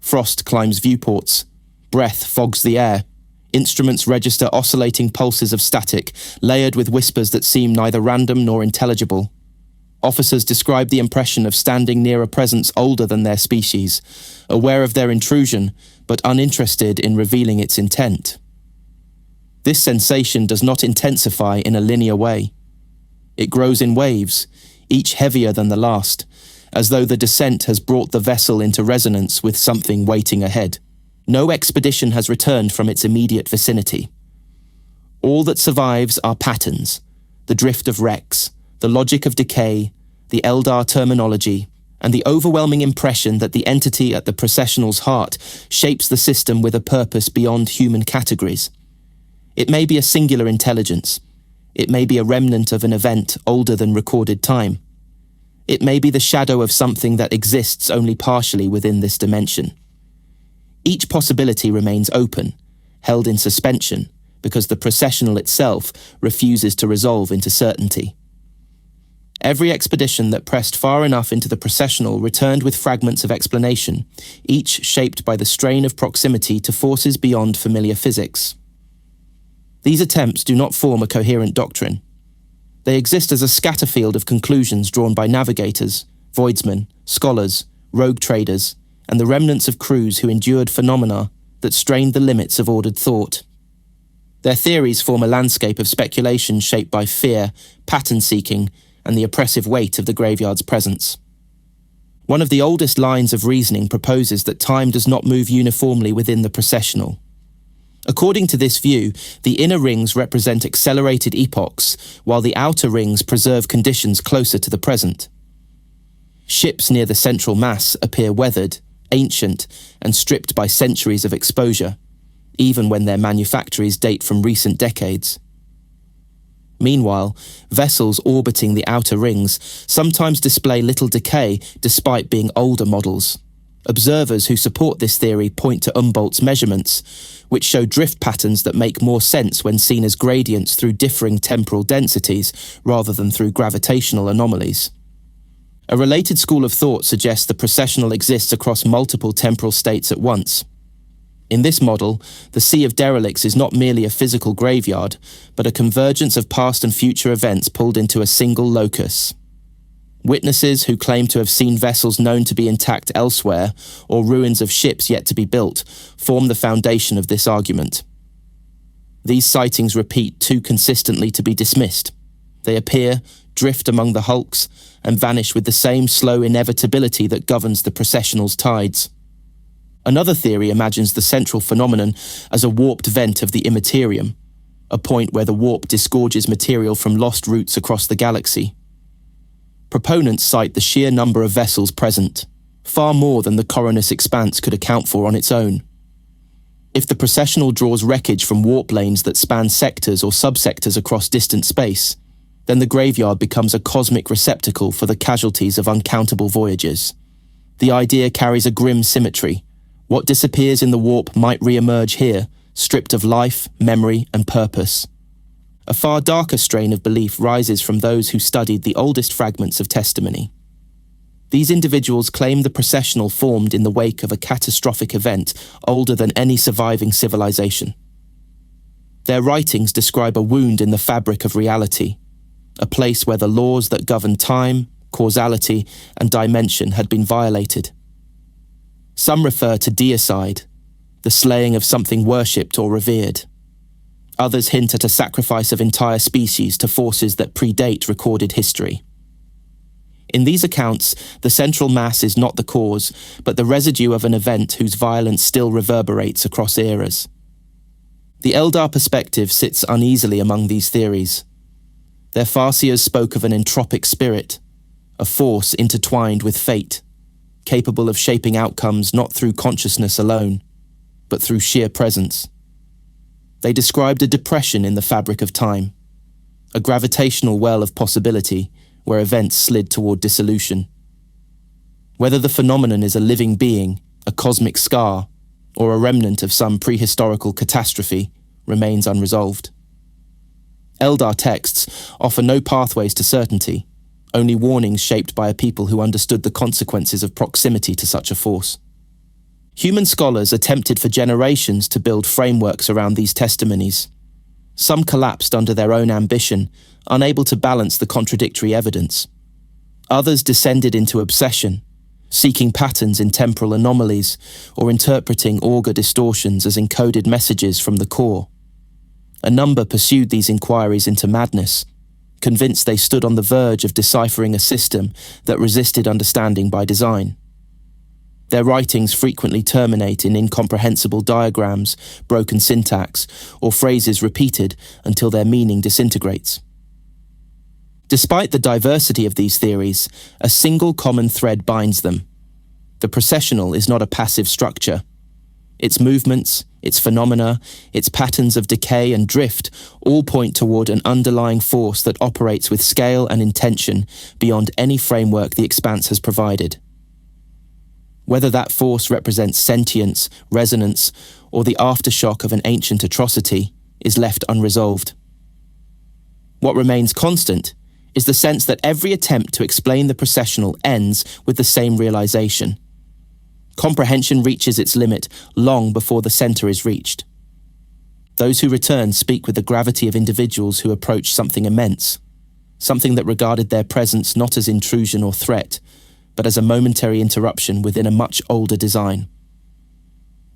Frost climbs viewports. Breath fogs the air. Instruments register oscillating pulses of static, layered with whispers that seem neither random nor intelligible. Officers describe the impression of standing near a presence older than their species, aware of their intrusion, but uninterested in revealing its intent. This sensation does not intensify in a linear way. It grows in waves, each heavier than the last, as though the descent has brought the vessel into resonance with something waiting ahead. No expedition has returned from its immediate vicinity. All that survives are patterns, the drift of wrecks, the logic of decay, the Eldar terminology, and the overwhelming impression that the entity at the processional's heart shapes the system with a purpose beyond human categories. It may be a singular intelligence. It may be a remnant of an event older than recorded time. It may be the shadow of something that exists only partially within this dimension. Each possibility remains open, held in suspension, because the processional itself refuses to resolve into certainty. Every expedition that pressed far enough into the processional returned with fragments of explanation, each shaped by the strain of proximity to forces beyond familiar physics. These attempts do not form a coherent doctrine. They exist as a scatterfield of conclusions drawn by navigators, voidsmen, scholars, rogue traders, and the remnants of crews who endured phenomena that strained the limits of ordered thought. Their theories form a landscape of speculation shaped by fear, pattern-seeking, and the oppressive weight of the graveyard's presence. One of the oldest lines of reasoning proposes that time does not move uniformly within the processional. According to this view, the inner rings represent accelerated epochs, while the outer rings preserve conditions closer to the present. Ships near the central mass appear weathered, ancient, and stripped by centuries of exposure, even when their manufactories date from recent decades. Meanwhile, vessels orbiting the outer rings sometimes display little decay despite being older models. Observers who support this theory point to Humboldt's measurements, which show drift patterns that make more sense when seen as gradients through differing temporal densities rather than through gravitational anomalies. A related school of thought suggests the processional exists across multiple temporal states at once. In this model, the sea of derelicts is not merely a physical graveyard, but a convergence of past and future events pulled into a single locus. Witnesses who claim to have seen vessels known to be intact elsewhere, or ruins of ships yet to be built, form the foundation of this argument. These sightings repeat too consistently to be dismissed. They appear, drift among the hulks, and vanish with the same slow inevitability that governs the processional's tides. Another theory imagines the central phenomenon as a warped vent of the immaterium, a point where the warp disgorges material from lost routes across the galaxy. Proponents cite the sheer number of vessels present, far more than the Koronus Expanse could account for on its own. If the processional draws wreckage from warp lanes that span sectors or subsectors across distant space, then the graveyard becomes a cosmic receptacle for the casualties of uncountable voyages. The idea carries a grim symmetry. What disappears in the warp might re-emerge here, stripped of life, memory, and purpose. A far darker strain of belief rises from those who studied the oldest fragments of testimony. These individuals claim the processional formed in the wake of a catastrophic event older than any surviving civilization. Their writings describe a wound in the fabric of reality, a place where the laws that govern time, causality, and dimension had been violated. Some refer to deicide, the slaying of something worshipped or revered. Others hint at a sacrifice of entire species to forces that predate recorded history. In these accounts, the central mass is not the cause, but the residue of an event whose violence still reverberates across eras. The Eldar perspective sits uneasily among these theories. Their Farseers spoke of an entropic spirit, a force intertwined with fate, capable of shaping outcomes not through consciousness alone, but through sheer presence. They described a depression in the fabric of time, a gravitational well of possibility where events slid toward dissolution. Whether the phenomenon is a living being, a cosmic scar, or a remnant of some prehistorical catastrophe remains unresolved. Eldar texts offer no pathways to certainty, only warnings shaped by a people who understood the consequences of proximity to such a force. Human scholars attempted for generations to build frameworks around these testimonies. Some collapsed under their own ambition, unable to balance the contradictory evidence. Others descended into obsession, seeking patterns in temporal anomalies or interpreting augur distortions as encoded messages from the core. A number pursued these inquiries into madness, convinced they stood on the verge of deciphering a system that resisted understanding by design. Their writings frequently terminate in incomprehensible diagrams, broken syntax, or phrases repeated until their meaning disintegrates. Despite the diversity of these theories, a single common thread binds them. The processional is not a passive structure. Its movements, its phenomena, its patterns of decay and drift all point toward an underlying force that operates with scale and intention beyond any framework the Expanse has provided. Whether that force represents sentience, resonance, or the aftershock of an ancient atrocity is left unresolved. What remains constant is the sense that every attempt to explain the processional ends with the same realization. Comprehension reaches its limit long before the center is reached. Those who return speak with the gravity of individuals who approach something immense, something that regarded their presence not as intrusion or threat, but as a momentary interruption within a much older design.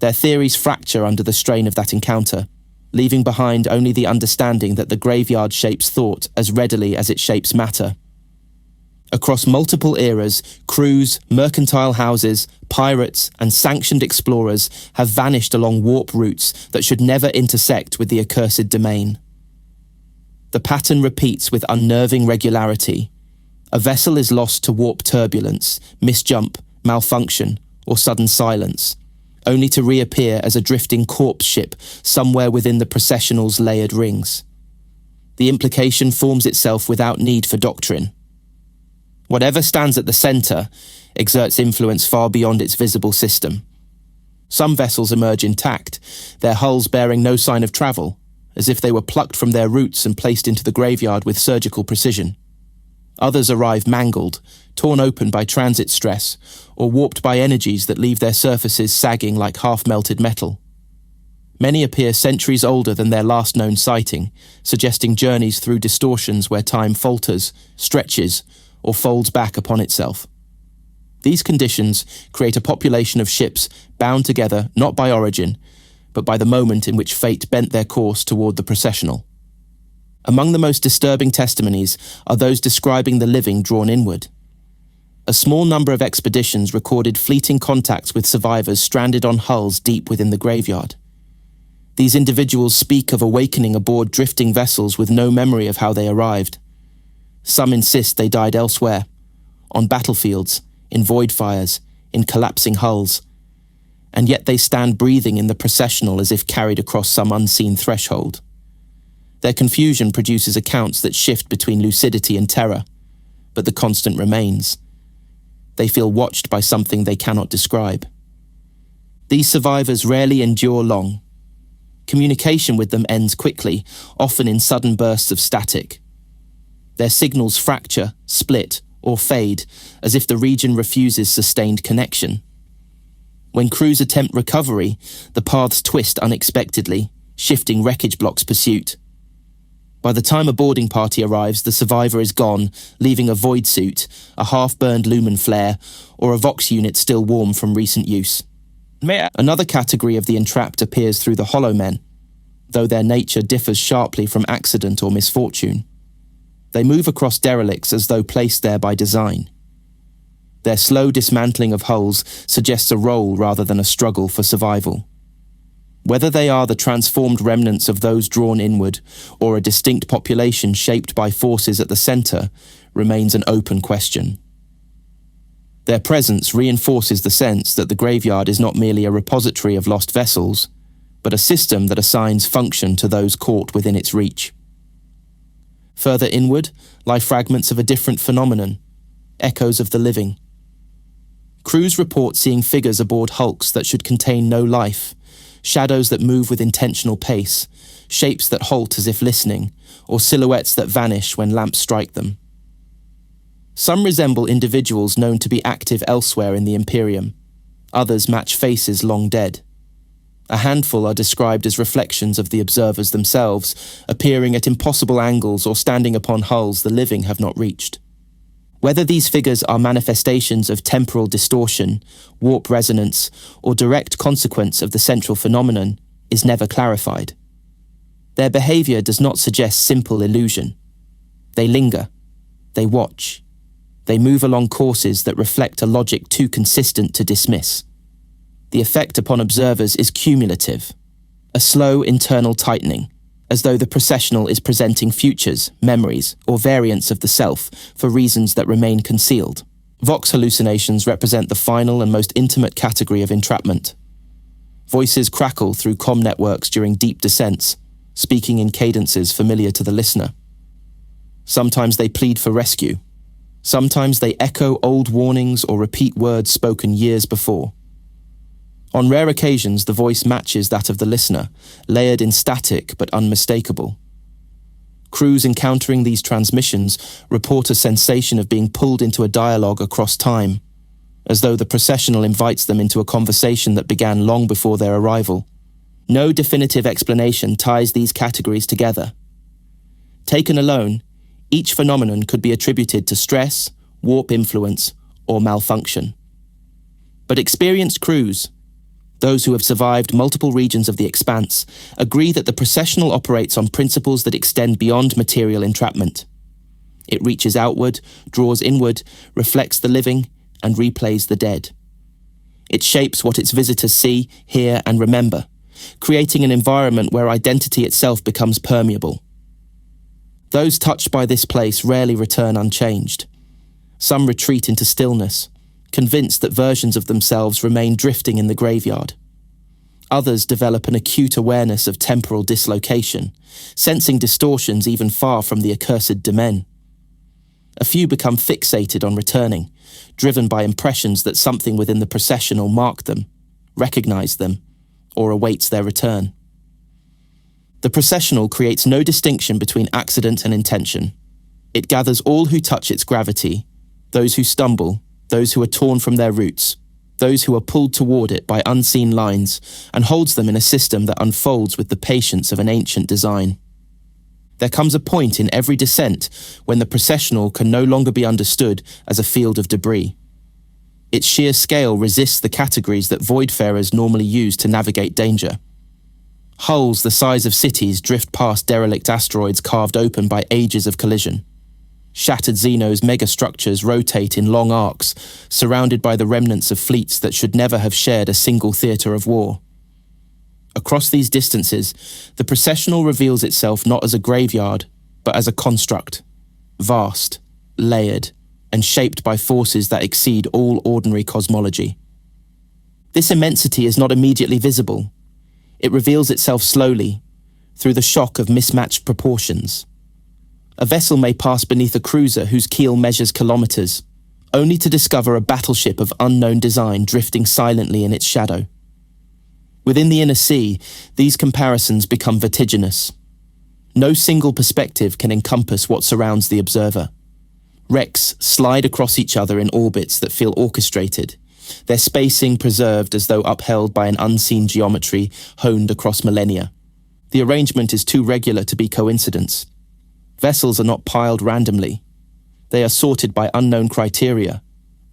Their theories fracture under the strain of that encounter, leaving behind only the understanding that the graveyard shapes thought as readily as it shapes matter. Across multiple eras, crews, mercantile houses, pirates, and sanctioned explorers have vanished along warp routes that should never intersect with the accursed domain. The pattern repeats with unnerving regularity. A vessel is lost to warp turbulence, misjump, malfunction, or sudden silence, only to reappear as a drifting corpse ship somewhere within the processional's layered rings. The implication forms itself without need for doctrine. Whatever stands at the center exerts influence far beyond its visible system. Some vessels emerge intact, their hulls bearing no sign of travel, as if they were plucked from their roots and placed into the graveyard with surgical precision. Others arrive mangled, torn open by transit stress, or warped by energies that leave their surfaces sagging like half-melted metal. Many appear centuries older than their last known sighting, suggesting journeys through distortions where time falters, stretches, or folds back upon itself. These conditions create a population of ships bound together not by origin, but by the moment in which fate bent their course toward the processional. Among the most disturbing testimonies are those describing the living drawn inward. A small number of expeditions recorded fleeting contacts with survivors stranded on hulls deep within the graveyard. These individuals speak of awakening aboard drifting vessels with no memory of how they arrived. Some insist they died elsewhere, on battlefields, in void fires, in collapsing hulls, and yet they stand breathing in the processional as if carried across some unseen threshold. Their confusion produces accounts that shift between lucidity and terror, but the constant remains. They feel watched by something they cannot describe. These survivors rarely endure long. Communication with them ends quickly, often in sudden bursts of static. Their signals fracture, split, or fade, as if the region refuses sustained connection. When crews attempt recovery, the paths twist unexpectedly, shifting wreckage blocks pursuit. By the time a boarding party arrives, the survivor is gone, leaving a void suit, a half-burned lumen flare, or a Vox unit still warm from recent use. Another category of the entrapped appears through the hollow men, though their nature differs sharply from accident or misfortune. They move across derelicts as though placed there by design. Their slow dismantling of hulls suggests a role rather than a struggle for survival. Whether they are the transformed remnants of those drawn inward, or a distinct population shaped by forces at the centre, remains an open question. Their presence reinforces the sense that the graveyard is not merely a repository of lost vessels, but a system that assigns function to those caught within its reach. Further inward lie fragments of a different phenomenon, echoes of the living. Crews report seeing figures aboard hulks that should contain no life, shadows that move with intentional pace, shapes that halt as if listening, or silhouettes that vanish when lamps strike them. Some resemble individuals known to be active elsewhere in the Imperium. Others match faces long dead. A handful are described as reflections of the observers themselves, appearing at impossible angles or standing upon hulls the living have not reached. Whether these figures are manifestations of temporal distortion, warp resonance, or direct consequence of the central phenomenon is never clarified. Their behavior does not suggest simple illusion. They linger. They watch. They move along courses that reflect a logic too consistent to dismiss. The effect upon observers is cumulative, a slow internal tightening, as though the processional is presenting futures, memories, or variants of the self for reasons that remain concealed. Vox hallucinations represent the final and most intimate category of entrapment. Voices crackle through comm networks during deep descents, speaking in cadences familiar to the listener. Sometimes they plead for rescue. Sometimes they echo old warnings or repeat words spoken years before. On rare occasions, the voice matches that of the listener, layered in static but unmistakable. Crews encountering these transmissions report a sensation of being pulled into a dialogue across time, as though the processional invites them into a conversation that began long before their arrival. No definitive explanation ties these categories together. Taken alone, each phenomenon could be attributed to stress, warp influence, or malfunction. But experienced crews, those who have survived multiple regions of the Expanse, agree that the processional operates on principles that extend beyond material entrapment. It reaches outward, draws inward, reflects the living, and replays the dead. It shapes what its visitors see, hear, and remember, creating an environment where identity itself becomes permeable. Those touched by this place rarely return unchanged. Some retreat into stillness, convinced that versions of themselves remain drifting in the graveyard. Others develop an acute awareness of temporal dislocation, sensing distortions even far from the accursed domain. A few become fixated on returning, driven by impressions that something within the processional marked them, recognized them, or awaits their return. The processional creates no distinction between accident and intention. It gathers all who touch its gravity, those who stumble, those who are torn from their roots, those who are pulled toward it by unseen lines, and holds them in a system that unfolds with the patience of an ancient design. There comes a point in every descent when the processional can no longer be understood as a field of debris. Its sheer scale resists the categories that voidfarers normally use to navigate danger. Hulls the size of cities drift past derelict asteroids carved open by ages of collision. Shattered Xenos megastructures rotate in long arcs, surrounded by the remnants of fleets that should never have shared a single theatre of war. Across these distances, the processional reveals itself not as a graveyard, but as a construct, vast, layered, and shaped by forces that exceed all ordinary cosmology. This immensity is not immediately visible. It reveals itself slowly, through the shock of mismatched proportions. A vessel may pass beneath a cruiser whose keel measures kilometers, only to discover a battleship of unknown design drifting silently in its shadow. Within the inner sea, these comparisons become vertiginous. No single perspective can encompass what surrounds the observer. Wrecks slide across each other in orbits that feel orchestrated, their spacing preserved as though upheld by an unseen geometry honed across millennia. The arrangement is too regular to be coincidence. Vessels are not piled randomly. They are sorted by unknown criteria: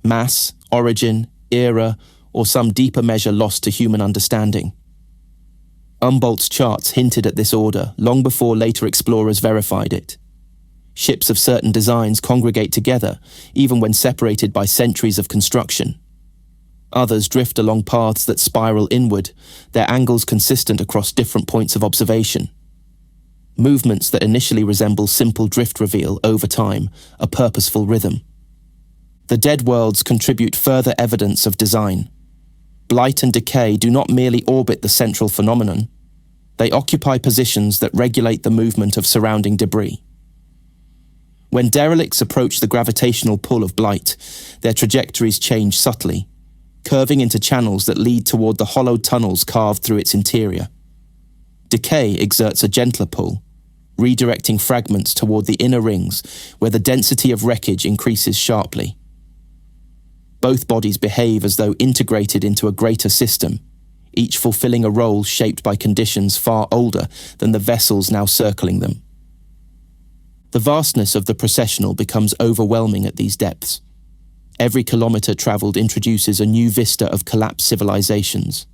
mass, origin, era, or some deeper measure lost to human understanding. Humboldt's charts hinted at this order long before later explorers verified it. Ships of certain designs congregate together, even when separated by centuries of construction. Others drift along paths that spiral inward, their angles consistent across different points of observation. Movements that initially resemble simple drift reveal, over time, a purposeful rhythm. The dead worlds contribute further evidence of design. Blight and decay do not merely orbit the central phenomenon. They occupy positions that regulate the movement of surrounding debris. When derelicts approach the gravitational pull of blight, their trajectories change subtly, curving into channels that lead toward the hollowed tunnels carved through its interior. Decay exerts a gentler pull, redirecting fragments toward the inner rings, where the density of wreckage increases sharply. Both bodies behave as though integrated into a greater system, each fulfilling a role shaped by conditions far older than the vessels now circling them. The vastness of the processional becomes overwhelming at these depths. Every kilometre travelled introduces a new vista of collapsed civilizations.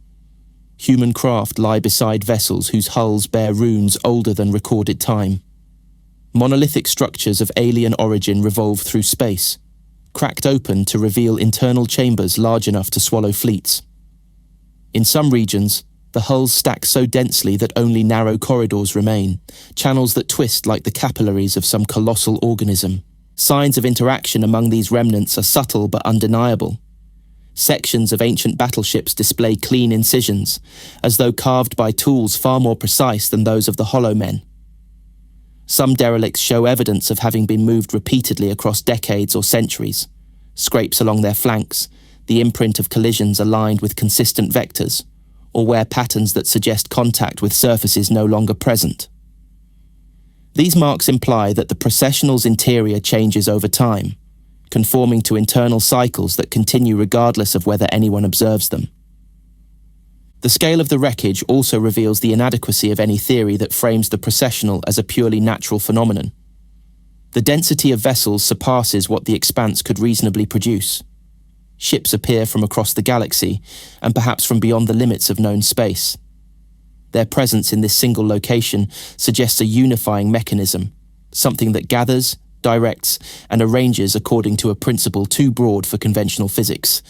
Human craft lie beside vessels whose hulls bear runes older than recorded time. Monolithic structures of alien origin revolve through space, cracked open to reveal internal chambers large enough to swallow fleets. In some regions, the hulls stack so densely that only narrow corridors remain, channels that twist like the capillaries of some colossal organism. Signs of interaction among these remnants are subtle but undeniable. Sections of ancient battleships display clean incisions, as though carved by tools far more precise than those of the Hollow Men. Some derelicts show evidence of having been moved repeatedly across decades or centuries, scrapes along their flanks, the imprint of collisions aligned with consistent vectors, or wear patterns that suggest contact with surfaces no longer present. These marks imply that the processional's interior changes over time, conforming to internal cycles that continue regardless of whether anyone observes them. The scale of the wreckage also reveals the inadequacy of any theory that frames the processional as a purely natural phenomenon. The density of vessels surpasses what the expanse could reasonably produce. Ships appear from across the galaxy, and perhaps from beyond the limits of known space. Their presence in this single location suggests a unifying mechanism, something that gathers, directs, and arranges according to a principle too broad for conventional physics.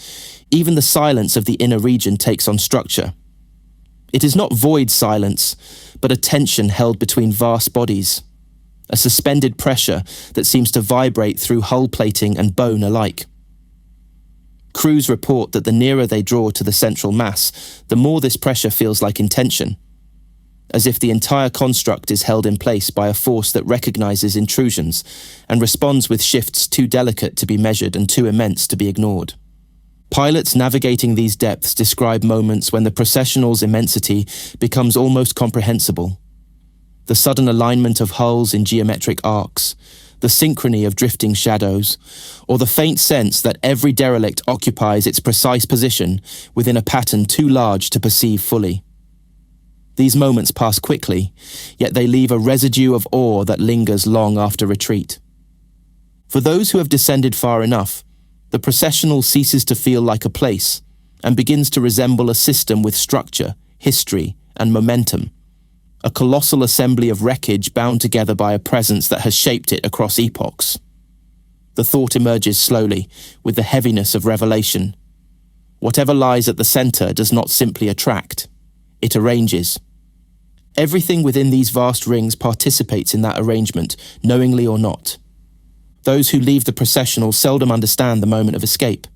Even the silence of the inner region takes on structure. It is not void silence, but a tension held between vast bodies, a suspended pressure that seems to vibrate through hull plating and bone alike. Crews report that the nearer they draw to the central mass, the more this pressure feels like intention, as if the entire construct is held in place by a force that recognizes intrusions and responds with shifts too delicate to be measured and too immense to be ignored. Pilots navigating these depths describe moments when the processional's immensity becomes almost comprehensible. The sudden alignment of hulls in geometric arcs, the synchrony of drifting shadows, or the faint sense that every derelict occupies its precise position within a pattern too large to perceive fully. These moments pass quickly, yet they leave a residue of awe that lingers long after retreat. For those who have descended far enough, the processional ceases to feel like a place and begins to resemble a system with structure, history, and momentum, a colossal assembly of wreckage bound together by a presence that has shaped it across epochs. The thought emerges slowly, with the heaviness of revelation. Whatever lies at the center does not simply attract, it arranges. Everything within these vast rings participates in that arrangement, knowingly or not. Those who leave the processional seldom understand the moment of escape.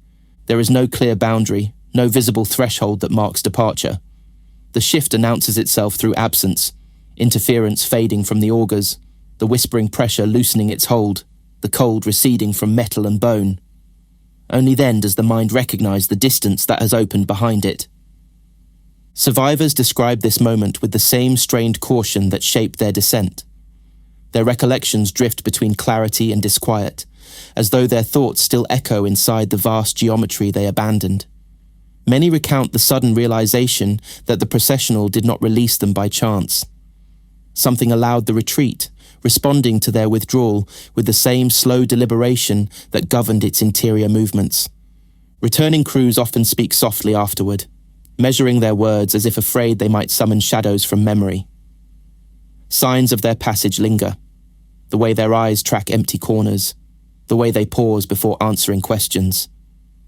There is no clear boundary, no visible threshold that marks departure. The shift announces itself through absence, interference fading from the augers, the whispering pressure loosening its hold, the cold receding from metal and bone. Only then does the mind recognize the distance that has opened behind it. Survivors describe this moment with the same strained caution that shaped their descent. Their recollections drift between clarity and disquiet, as though their thoughts still echo inside the vast geometry they abandoned. Many recount the sudden realization that the processional did not release them by chance. Something allowed the retreat, responding to their withdrawal with the same slow deliberation that governed its interior movements. Returning crews often speak softly afterward, measuring their words as if afraid they might summon shadows from memory. Signs of their passage linger, the way their eyes track empty corners, the way they pause before answering questions.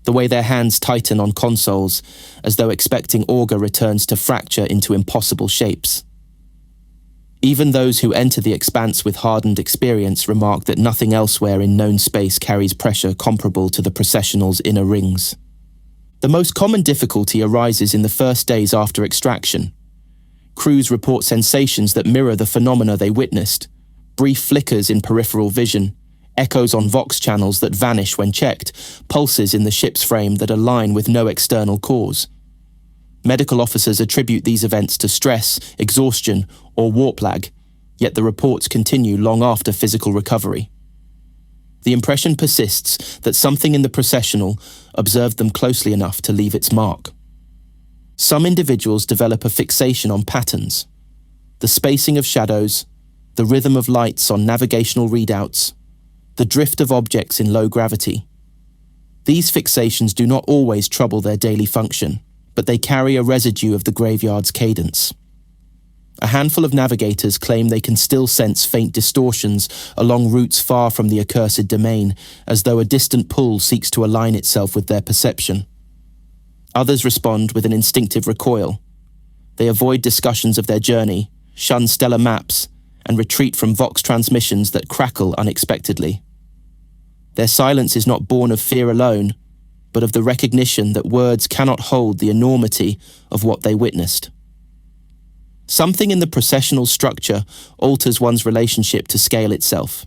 the way their hands tighten on consoles, as though expecting auger returns to fracture into impossible shapes. Even those who enter the expanse with hardened experience remark that nothing elsewhere in known space carries pressure comparable to the Processional's inner rings. The most common difficulty arises in the first days after extraction. Crews report sensations that mirror the phenomena they witnessed, brief flickers in peripheral vision, echoes on Vox channels that vanish when checked, pulses in the ship's frame that align with no external cause. Medical officers attribute these events to stress, exhaustion, or warp lag, yet the reports continue long after physical recovery. The impression persists that something in the Processional observed them closely enough to leave its mark. Some individuals develop a fixation on patterns, the spacing of shadows, the rhythm of lights on navigational readouts, the drift of objects in low gravity. These fixations do not always trouble their daily function, but they carry a residue of the graveyard's cadence. A handful of navigators claim they can still sense faint distortions along routes far from the accursed domain, as though a distant pull seeks to align itself with their perception. Others respond with an instinctive recoil. They avoid discussions of their journey, shun stellar maps, and retreat from Vox transmissions that crackle unexpectedly. Their silence is not born of fear alone, but of the recognition that words cannot hold the enormity of what they witnessed. Something in the processional structure alters one's relationship to scale itself.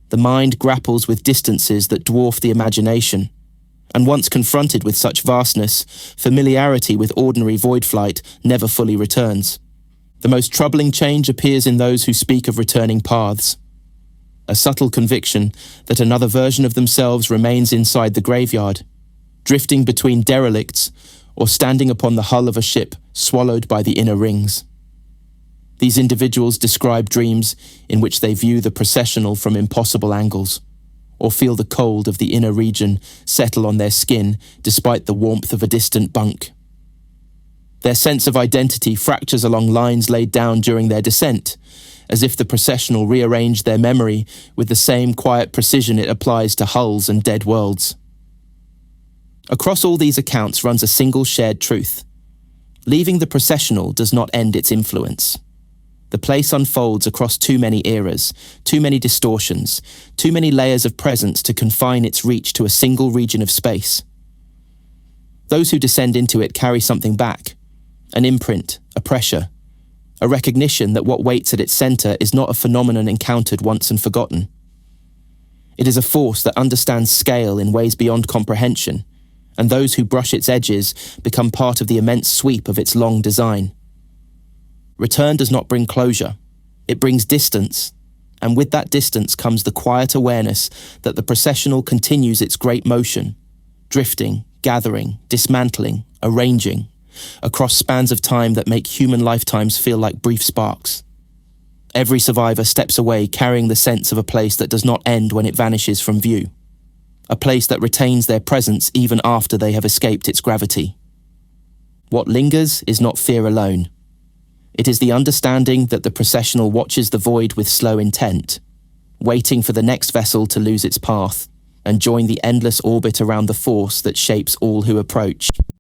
The mind grapples with distances that dwarf the imagination, and once confronted with such vastness, familiarity with ordinary void flight never fully returns. The most troubling change appears in those who speak of returning paths. A subtle conviction that another version of themselves remains inside the graveyard, drifting between derelicts or standing upon the hull of a ship swallowed by the inner rings. These individuals describe dreams in which they view the Processional from impossible angles, or feel the cold of the inner region settle on their skin despite the warmth of a distant bunk. Their sense of identity fractures along lines laid down during their descent, as if the Processional rearranged their memory with the same quiet precision it applies to hulls and dead worlds. Across all these accounts runs a single shared truth. Leaving the Processional does not end its influence. The place unfolds across too many eras, too many distortions, too many layers of presence to confine its reach to a single region of space. Those who descend into it carry something back, an imprint, a pressure, a recognition that what waits at its center is not a phenomenon encountered once and forgotten. It is a force that understands scale in ways beyond comprehension, and those who brush its edges become part of the immense sweep of its long design. Return does not bring closure, it brings distance, and with that distance comes the quiet awareness that the Processional continues its great motion, drifting, gathering, dismantling, arranging, across spans of time that make human lifetimes feel like brief sparks. Every survivor steps away carrying the sense of a place that does not end when it vanishes from view, a place that retains their presence even after they have escaped its gravity. What lingers is not fear alone. It is the understanding that the Processional watches the void with slow intent, waiting for the next vessel to lose its path and join the endless orbit around the force that shapes all who approach.